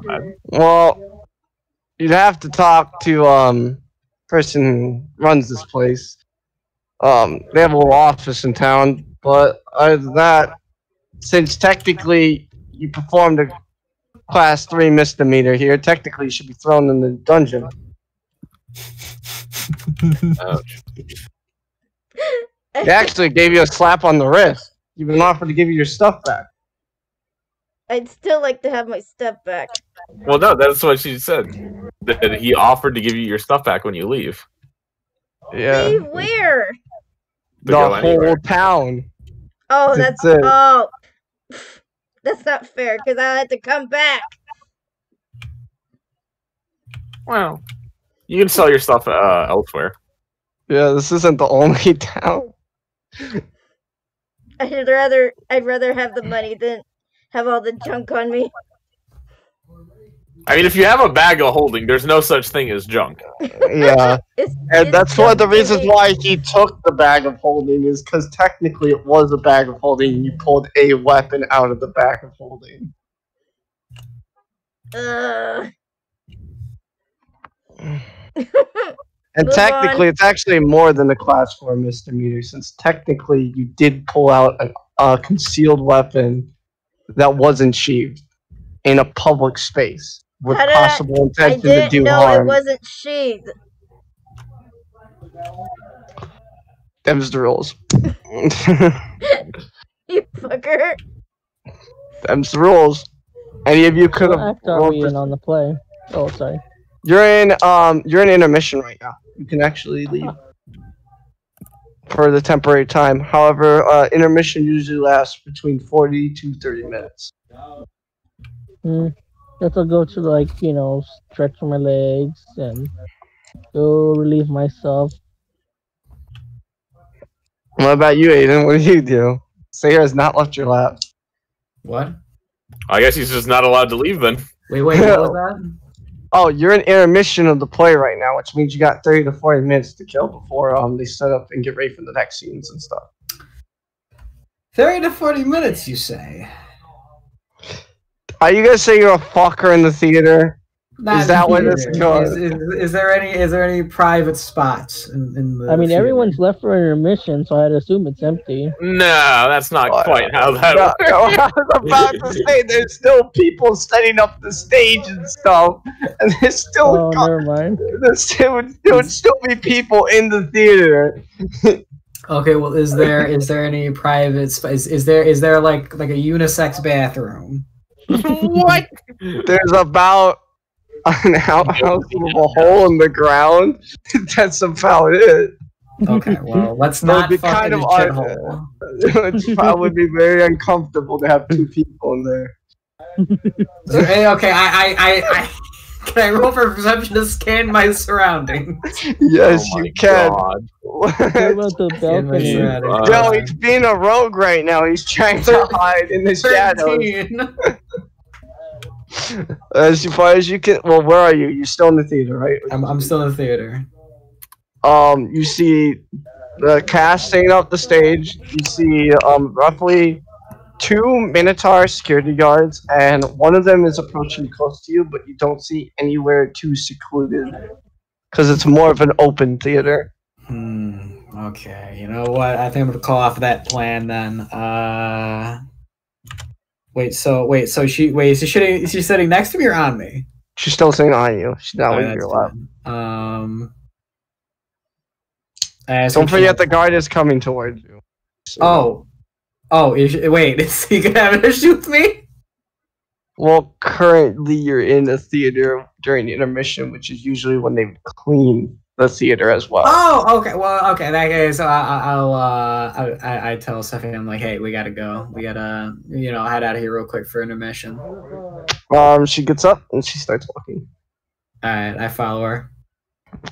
bad. Well, you'd have to talk to person who runs this place. They have a little office in town, but other than that, since technically you performed a class 3 misdemeanor here, technically you should be thrown in the dungeon. Ouch. They actually gave you a slap on the wrist. You've been offered to give you your stuff back. I'd still like to have my stuff back. Well, no, that's what she said. That he offered to give you your stuff back when you leave. Yeah. Leave where? To The go whole anywhere. town. Oh, That's that's it. oh. That's not fair because I had to come back. Well, you can sell your stuff elsewhere. Yeah, this isn't the only town. I'd rather have the money than have all the junk on me. I mean, if you have a bag of holding, there's no such thing as junk. Yeah. It's, And it's that's one of the junk to reasons me. why he took the bag of holding, is because technically it was a bag of holding and you pulled a weapon out of the bag of holding. And Move technically on. it's actually more than a class 4 misdemeanor, since technically you did pull out a concealed weapon that wasn't sheathed in a public space with How did possible I intention to didn't do know harm. it wasn't sheathed. Them's the rules. You fucker. Them's the rules. Any of you could What have act are we in on the play? Oh, sorry. You're in intermission right now. You can actually leave for the temporary time. However, intermission usually lasts between 40 to 30 minutes. Guess I'll go to, like, stretch my legs and go relieve myself. What about you, Aiden? What do you do? Sayre has not left your lap. What? I guess he's just not allowed to leave then. Wait, what was that? Oh, you're in intermission of the play right now, which means you got 30 to 40 minutes to kill before they set up and get ready for the next scenes and stuff. 30 to 40 minutes, you say? Are you gonna say you're a fucker in the theater? Not is that what this goes? Is there any private spots in the? I mean, theater? everyone's left for intermission, so I'd assume it's empty. No, that's not quite how that works. No, I was about to say there's still people setting up the stage and stuff, and there's still never mind. There would still be people in the theater. Okay, well, is there any private space? Is there like a unisex bathroom? What? There's about an outhouse with a hole in the ground. That's about it. Okay, well, let's not fuck kind in of the shithole. It probably be very uncomfortable to have 2 people in there. Okay, I can I roll for perception to scan my surroundings? Yes, you can. What about the balcony? Yo, he's being a rogue right now. He's trying to hide in the shadows. As far as you can. Well, where are you? You're still in the theater, right? I'm still in the theater. You see the cast setting up the stage. You see roughly 2 Minotaur security guards, and one of them is approaching close to you, but you don't see anywhere too secluded because it's more of an open theater. Okay, you know what? I think I'm gonna call off that plan then. So is she sitting next to me or on me? She's still sitting on you. She's not leaving your lap. Don't forget the guard is coming towards you. So. Wait, is he gonna have to shoot me? Well, currently you're in a theater during intermission, which is usually when they clean the theater as well. Oh, okay. Well, okay. That case, I tell Stephanie, I'm like, hey, we gotta go. We gotta, head out of here real quick for intermission. She gets up and she starts walking. All right, I follow her.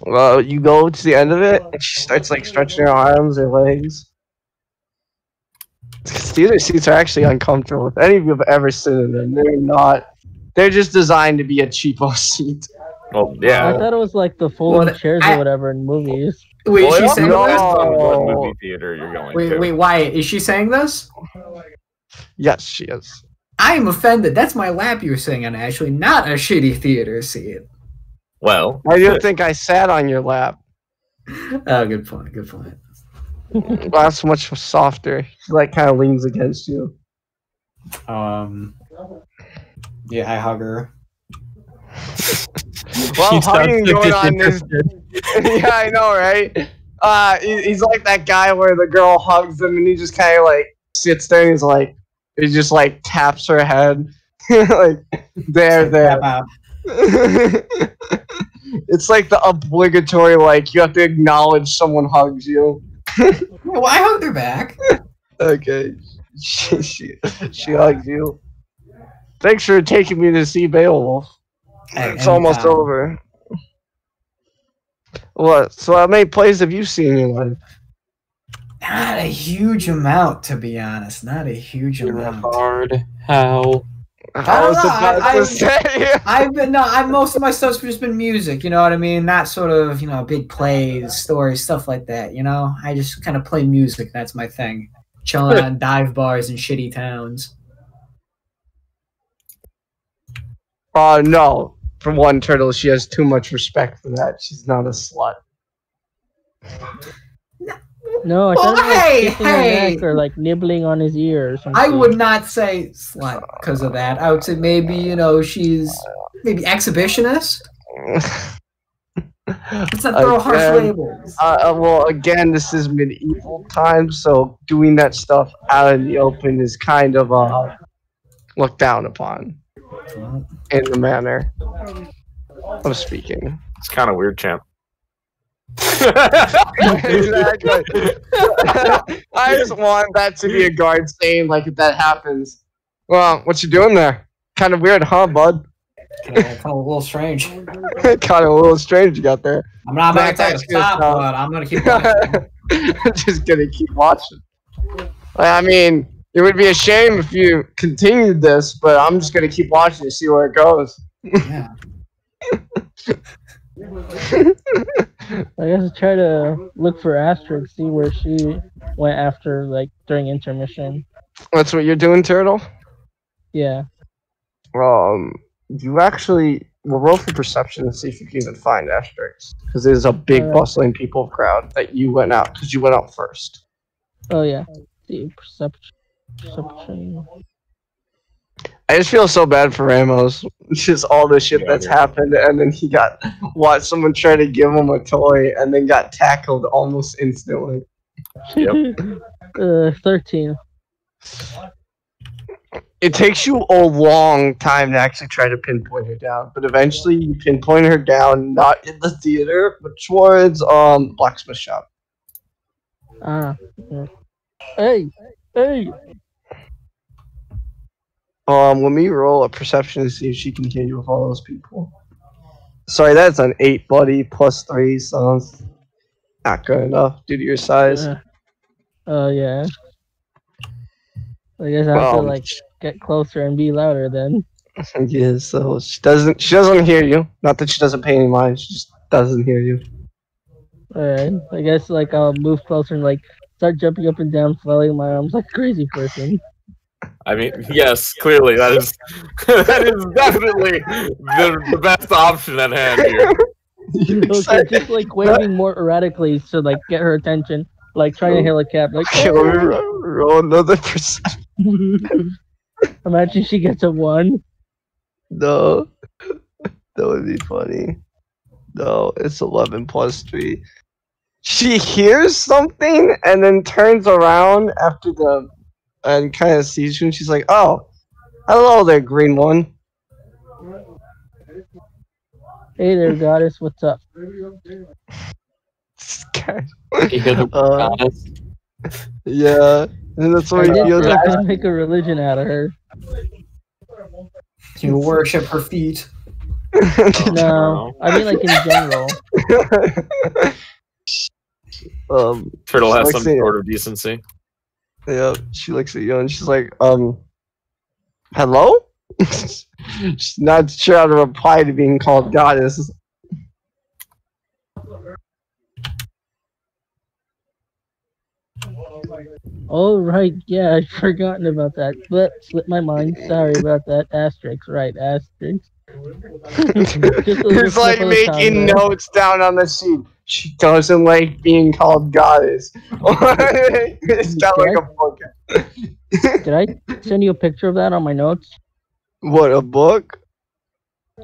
Well, you go to the end of it, and she starts like stretching her arms, her legs. Theater seats are actually uncomfortable. If any of you have ever sit in them, they're not. They're just designed to be a cheapo seat. Well, yeah. I thought it was like the folding chairs or whatever in movies. Wait, is she saying this? What movie theater you're going to. Wait, Wyatt, is she saying this? Yes, she is. I am offended. That's my lap you were sitting on, actually, not a shitty theater seat. Well. Why do you think I sat on your lap? Oh, good point. Good point. That's much softer. She like kind of leans against you. Yeah, I hug her. Well, hugging going on this. Yeah, I know, right? He's like that guy where the girl hugs him and he just kind of like sits there and he just like taps her head, like there. It's like the obligatory, like you have to acknowledge someone hugs you. Well, I hugged her back. Okay, she hugs you. Thanks for taking me to see Beowulf. It's almost over. What? So how many plays have you seen in your life? Not a huge amount, to be honest. Not a huge amount. Hard. How? I was about to say. Most of my stuff's just been music. You know what I mean? Not sort of big plays, stories, stuff like that. I just kind of play music. That's my thing. Chilling on dive bars in shitty towns. No. For one, Turtle, she has too much respect for that. She's not a slut. No, I thought it was kissing her neck or like nibbling on his ear or something. I would not say slut because of that. I would say maybe, she's maybe exhibitionist. Let's not throw harsh labels. Well, again, this is medieval times, so doing that stuff out in the open is kind of looked down upon in the manner of speaking. It's kind of weird, champ. Exactly. I just want that to be a guard saying, like, if that happens, well, what you doing there? Kind of weird, huh, bud? Kind of a little strange. Kind of a little strange you got there. I'm not going to tell you to stop, but I'm going to keep watching. Just going to keep watching. I mean, it would be a shame if you continued this, but I'm just going to keep watching to see where it goes. Yeah. I guess try to look for Asterix, see where she went after, like, during intermission. That's what you're doing, Turtle? Yeah. You actually will roll for perception and see if you can even find Asterix. Because there's a big bustling people crowd that you went out, because you went out first. Oh, yeah. See, perception. I just feel so bad for Ramos. Just all the shit that's happened, and then he watched someone try to give him a toy, and then got tackled almost instantly. Yep. 13. It takes you a long time to actually try to pinpoint her down, but eventually you pinpoint her down, not in the theater, but towards blacksmith shop. Yeah. Hey! Let me roll a perception to see if she can hear you with all those people. Sorry, that's an 8, buddy, plus 3, so it's not good enough due to your size. Yeah. I guess I have to, like, get closer and be louder then. Yeah, so she doesn't hear you. Not that she doesn't pay any mind, she just doesn't hear you. Alright. I guess, like, I'll move closer and, like, start jumping up and down, flailing my arms like a crazy person. I mean, yes, clearly that is definitely the best option at hand here. Okay, just like waving more erratically to like get her attention, like trying to hail a cab. Like, okay, let me roll another perception. Imagine she gets a 1. No, that would be funny. No, it's 11 plus 3. She hears something and then turns around and kind of sees you, and she's like, "Oh, hello there, green one." Hey there, goddess. What's up? Goddess. Yeah, and that's what I he feels. did to make a religion out of her. You worship her feet. No, I mean like in general. Turtle has some sort of decency. Yeah, she looks at you and she's like, hello? She's not sure how to reply to being called goddess. Oh, right, yeah, I'd forgotten about that. But slipped my mind. Sorry about that. Asterisk, right, asterisk. He's like making notes down on the sheet. She doesn't like being called goddess. It's got like a book. Did I send you a picture of that on my notes? What, a book?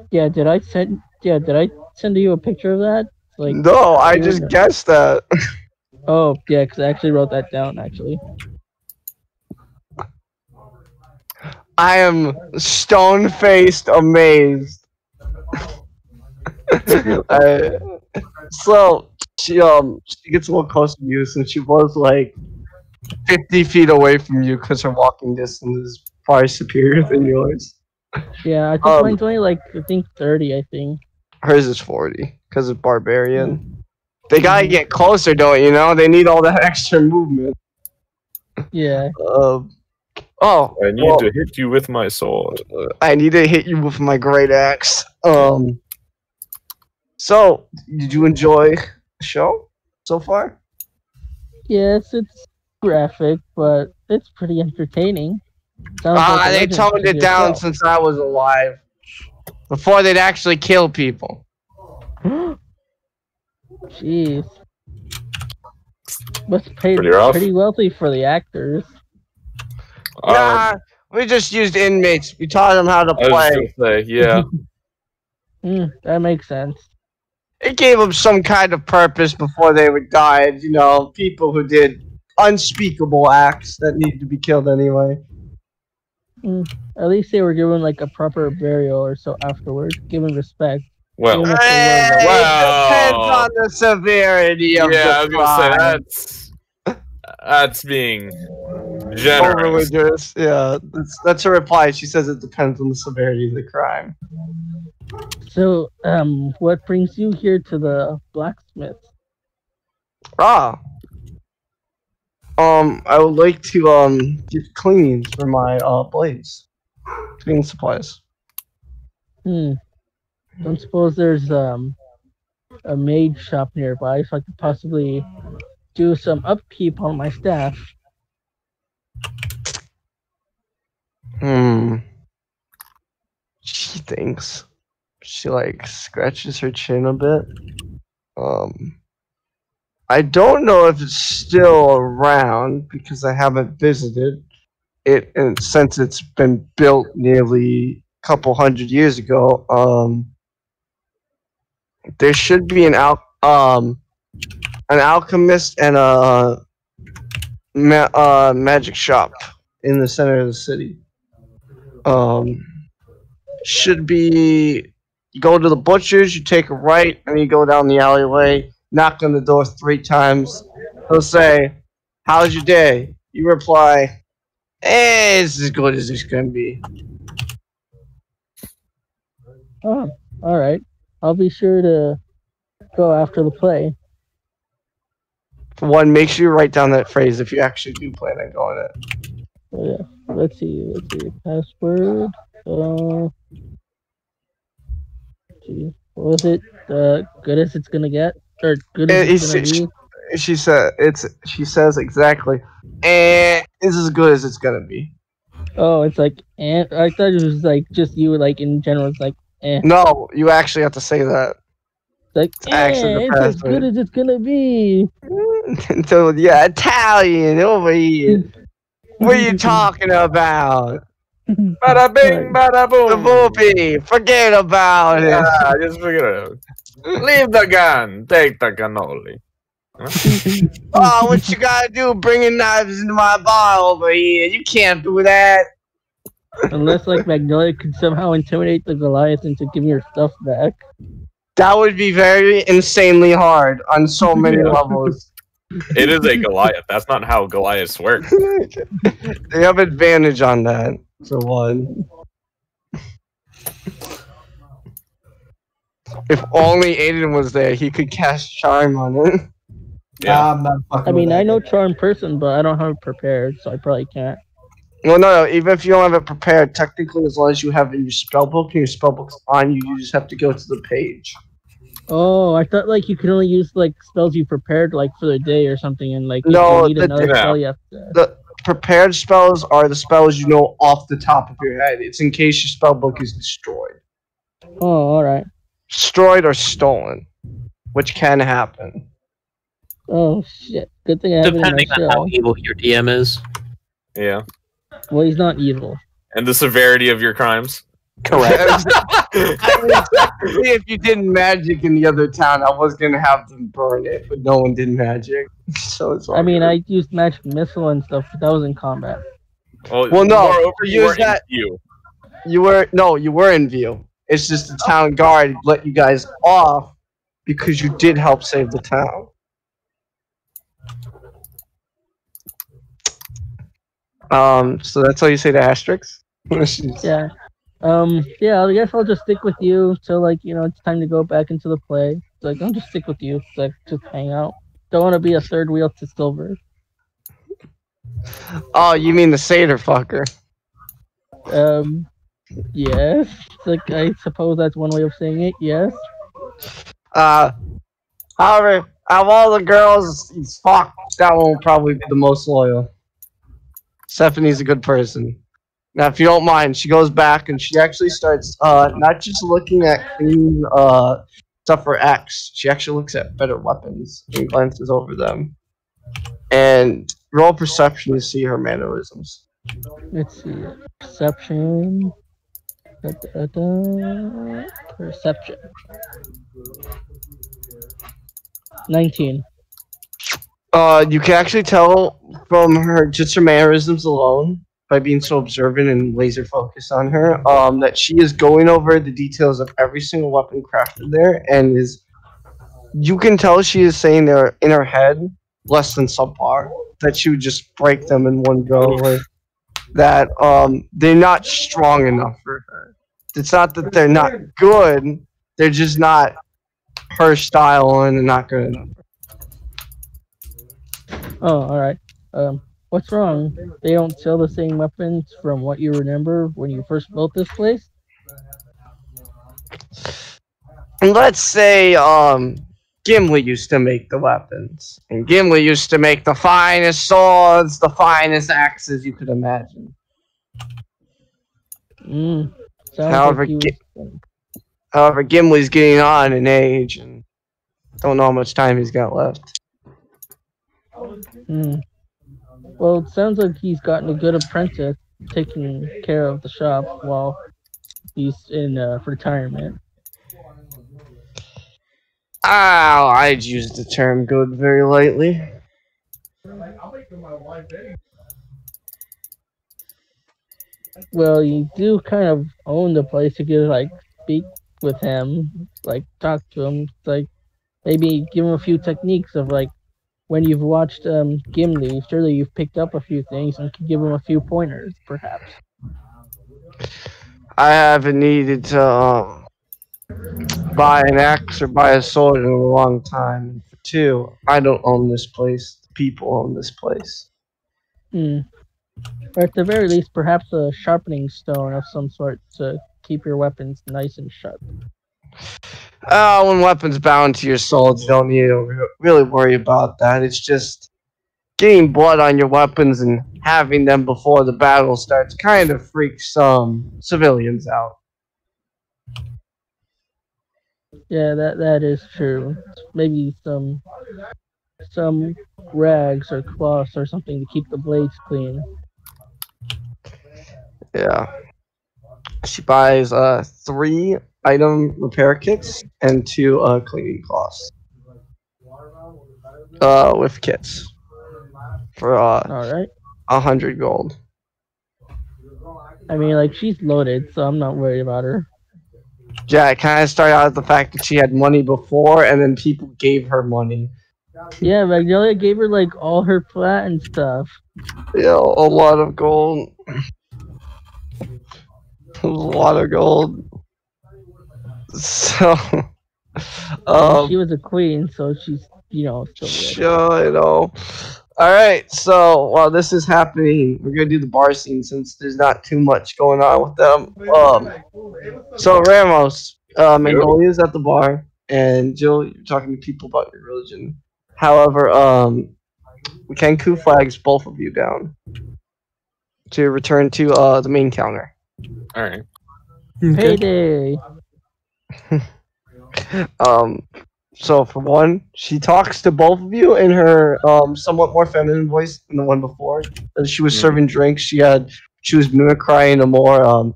Yeah, did I send you a picture of that? Like, no, I just guessed that. Oh, yeah, because I actually wrote that down, actually. I am stone-faced amazed. So, she gets a little closer to you since she was like 50 feet away from you because her walking distance is far superior than yours. Yeah, I think mine's only like, I think 30, I think. Hers is 40 because of barbarian. They gotta get closer, don't you know? They need all that extra movement. Yeah. I need to hit you with my sword. I need to hit you with my great axe. So, did you enjoy the show so far? Yes, it's graphic, but it's pretty entertaining. They toned it down since I was alive. Before they'd actually kill people. Jeez. Must pay Pretty pretty wealthy for the actors. Nah, we just used inmates. We taught them how to play. I was gonna say, yeah. That makes sense. It gave them some kind of purpose before they would die. You know, people who did unspeakable acts that needed to be killed anyway. At least they were given like a proper burial or so afterwards, given respect. Well, it depends on the severity of the I was crime. gonna say that's being generous. Religious. Yeah, that's her reply. She says it depends on the severity of the crime. So, what brings you here to the blacksmith? I would like to get cleanings for my blades. Cleaning supplies. don't suppose there's a maid shop nearby, so I could possibly do some upkeep on my staff. She thinks. She like scratches her chin a bit. I don't know if it's still around because I haven't visited it, and since it's been built nearly a couple hundred years ago. There should be an alchemist and a magic shop in the center of the city. Should be, you go to the butcher's, you take a right, and you go down the alleyway, knock on the door 3 times. He'll say, "How's your day?" You reply, "It's as good as it's gonna be." Oh, all right. I'll be sure to go after the play. For one, make sure you write down that phrase if you actually do plan on going it. Oh, yeah. Let's see. Password. What was it? Good as it's gonna get, or good as it's gonna be. She says exactly, and it's as good as it's gonna be. Oh, it's like, and I thought it was like just you, like in general. It's like, eh. No, you actually have to say that. It's like, it's as good as it's gonna be. So yeah, Italian over here. What are you talking about? Bada bing, bada boom. The movie. Forget about it. Yeah, just forget it. Leave the gun. Take the cannoli. Oh, what you gotta do? Bringing knives into my bar over here. You can't do that. Unless like Magnolia could somehow intimidate the Goliath into giving your stuff back. That would be very insanely hard on so many levels. It is a Goliath. That's not how Goliaths work. They have advantage on that, for one. If only Aiden was there, he could cast Charm on it. Yeah. I mean, I know Charm person, but I don't have it prepared, so I probably can't. Well, no, even if you don't have it prepared, technically, as long as you have it in your spellbook and your spellbook's on you, you just have to go to the page. Oh, I thought like you could only use like spells you prepared like for the day or something, and like no, if you need another spell, you have to. The prepared spells are the spells you know off the top of your head. It's in case your spellbook is destroyed. Oh, all right. Destroyed or stolen, which can happen. Oh shit! Good thing I have Depending it in on my how evil your DM is. Yeah. Well, he's not evil. And the severity of your crimes. Correct. If you did magic in the other town, I was gonna have them burn it, but no one did magic. So it's all I mean, good. I used magic missile and stuff, but that was in combat. Well, no, moreover, you were that. in You were in view. It's just the town guard let you guys off because you did help save the town. So that's all you say to Asterix? Yeah. Yeah, I guess I'll just stick with you till like, it's time to go back into the play. It's like, I'll just stick with you. It's like, just hang out. Don't want to be a third wheel to Silver. Oh, you mean the satyr fucker? Yes. It's like, I suppose that's one way of saying it, yes. However, out of all the girls, fuck, that one will probably be the most loyal. Stephanie's a good person. Now, if you don't mind, she goes back and she actually starts not just looking at clean stuff for X. She actually looks at better weapons and glances over them. And roll perception to see her mannerisms. Let's see. Perception. Perception. 19. You can actually tell from her mannerisms alone, by being so observant and laser focused on her, that she is going over the details of every single weapon crafted there, and you can tell she is saying there in her head less than subpar, that she would just break them in one go, or that they're not strong enough for her. It's not that they're not good, they're just not her style and they're not good enough. Oh, alright. What's wrong? They don't sell the same weapons from what you remember when you first built this place? let's say Gimli used to make the weapons, and Gimli used to make the finest swords, the finest axes you could imagine. Sounds However, like he was. However, Gimli's getting on in age, and don't know how much time he's got left. Well, it sounds like he's gotten a good apprentice taking care of the shop while he's in retirement. I'd use the term good very lightly. Well, you do kind of own the place. You could like speak with him, like talk to him, like maybe give him a few techniques of like when you've watched Gimli. Surely you've picked up a few things and could give him a few pointers, perhaps. I haven't needed to buy an axe or buy a sword in a long time. And for two, I don't own this place. The people own this place. Or at the very least, perhaps a sharpening stone of some sort to keep your weapons nice and sharp. When weapons bound to your swords, you don't need to really worry about that. It's just getting blood on your weapons and having them before the battle starts kind of freaks some civilians out. Yeah, that is true. Maybe some rags or cloths or something to keep the blades clean. Yeah. She buys 3 item repair kits and 2 cleaning cloths. With kits. For Alright. 100 gold. I mean, like, she's loaded, so I'm not worried about her. Yeah, it kind of started out with the fact that she had money before, and then people gave her money. Yeah, Magnolia gave her, like, all her plat and stuff. Yeah, a lot of gold. A lot of gold. So, she was a queen, so she's, still rich. Sure, I know. Alright, so while this is happening, we're gonna do the bar scene since there's not too much going on with them. So Ramos, Magnolia's at the bar, and Jill, you're talking to people about your religion. However, we can coup flags both of you down to return to the main counter. Alright. Payday! So for one, she talks to both of you in her somewhat more feminine voice than the one before. As she was serving drinks, she was mimicrying a more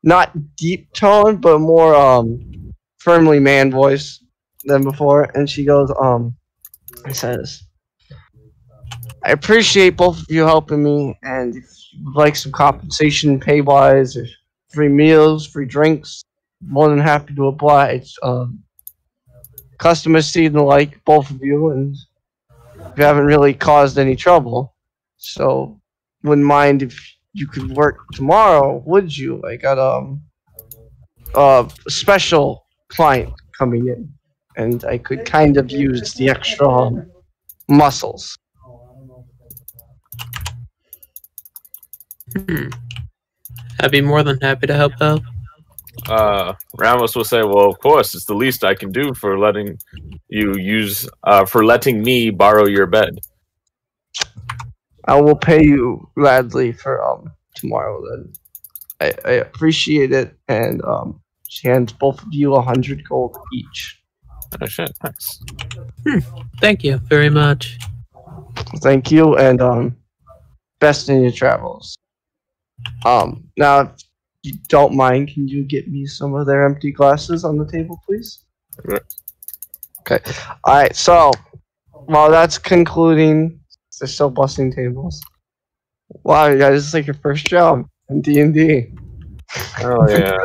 not deep tone, but more firmly man voice than before. And she goes, it says, I appreciate both of you helping me, and if you would like some compensation pay wise or free meals, free drinks, more than happy to oblige. Customers see the like, both of you, and you haven't really caused any trouble. So, wouldn't mind if you could work tomorrow, would you? I got a special client coming in, and I could kind of use the extra muscles. I'd be more than happy to help out. Ramos will say, well, of course, it's the least I can do for letting you use, for letting me borrow your bed. I will pay you gladly for tomorrow then. I appreciate it, and she hands both of you 100 gold each. Oh shit, nice. Thank you very much. Thank you, and best in your travels. Now, if you don't mind, can you get me some of their empty glasses on the table, please? Right. Okay. Alright, so while that's concluding, they're still busting tables. Wow, you guys, this is like your first job in D&D. Oh yeah.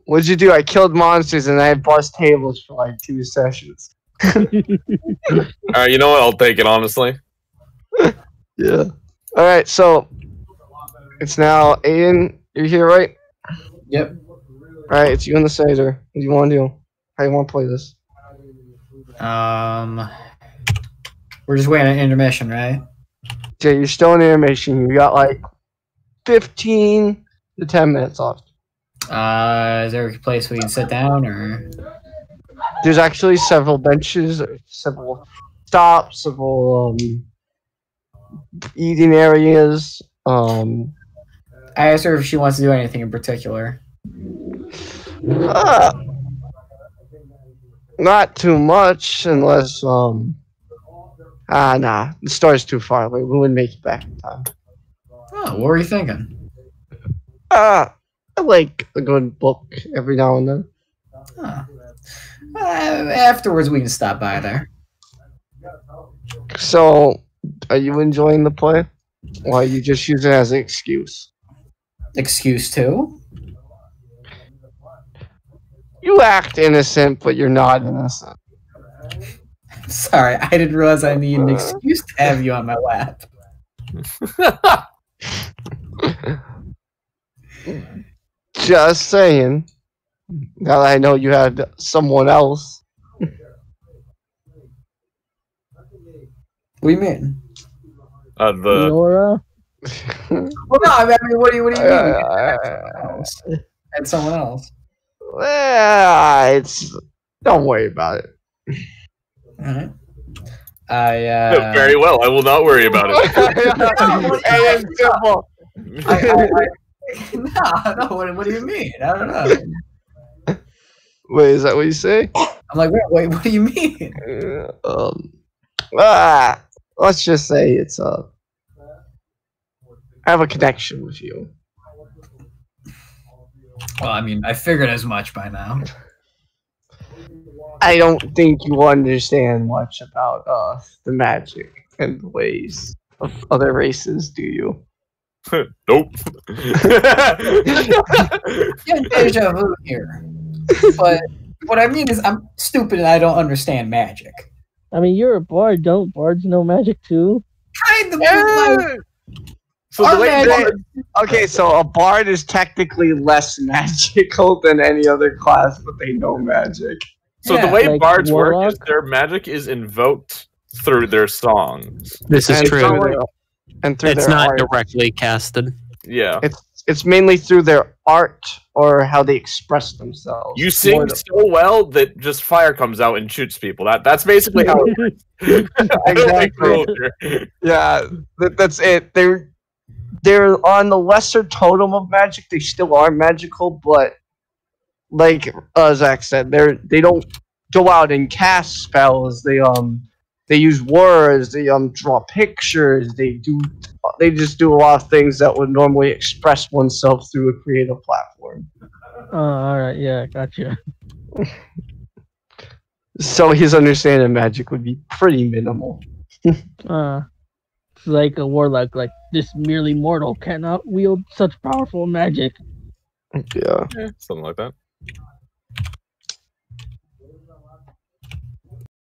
What'd you do? I killed monsters and I bust tables for like 2 sessions. Alright, you know what? I'll take it, honestly. Yeah. Alright, so it's now Aiden. You're here, right? Yep. Alright, it's you and the Caesar. What do you want to do? How you want to play this? We're just waiting on intermission, right? Yeah, you're still in animation. You got like 15 to 10 minutes left. Is there a place we can sit down, or? There's actually several benches, several stops, several eating areas. I asked her if she wants to do anything in particular. Not too much, unless nah, the store's too far away. We wouldn't make it back in time. Oh, what were you thinking? I like a good book every now and then. Huh. Afterwards, we can stop by there. So, are you enjoying the play? Or are you just use it as an excuse? Excuse too? You act innocent, but you're not innocent. Sorry, I didn't realize I need an excuse to have you on my lap. Just saying. Now that I know you had someone else. What do you mean? Nora? Well, no, I mean, what do you mean? And someone else. Don't worry about it. All right. Very well. I will not worry about it. It's simple. No, what do you mean? I don't know. Wait, is that what you say? I'm like, wait, what do you mean? Let's just say it's I have a connection with you. Well, I mean, I figured as much by now. I don't think you understand much about the magic and the ways of other races, do you? Nope. Yeah, deja vu here. But what I mean is, I'm stupid and I don't understand magic. I mean, you're a bard. Don't bards know magic too? Kind of. So the way okay, so a bard is technically less magical than any other class, but they know magic. So the way bards work is their magic is invoked through their songs. This is true. It's not art. directly casted. Yeah. It's mainly through their art or how they express themselves. You sing so well that just fire comes out and shoots people. That's basically how it works. Exactly. Yeah, that's it. They're on the lesser totem of magic. They still are magical, but like Zach said, they don't go out and cast spells. They use words. They draw pictures. They just do a lot of things that would normally express oneself through a creative platform. Oh, all right, yeah, gotcha. So his understanding of magic would be pretty minimal. It's like a warlock, like this merely mortal cannot wield such powerful magic. Yeah, something like that.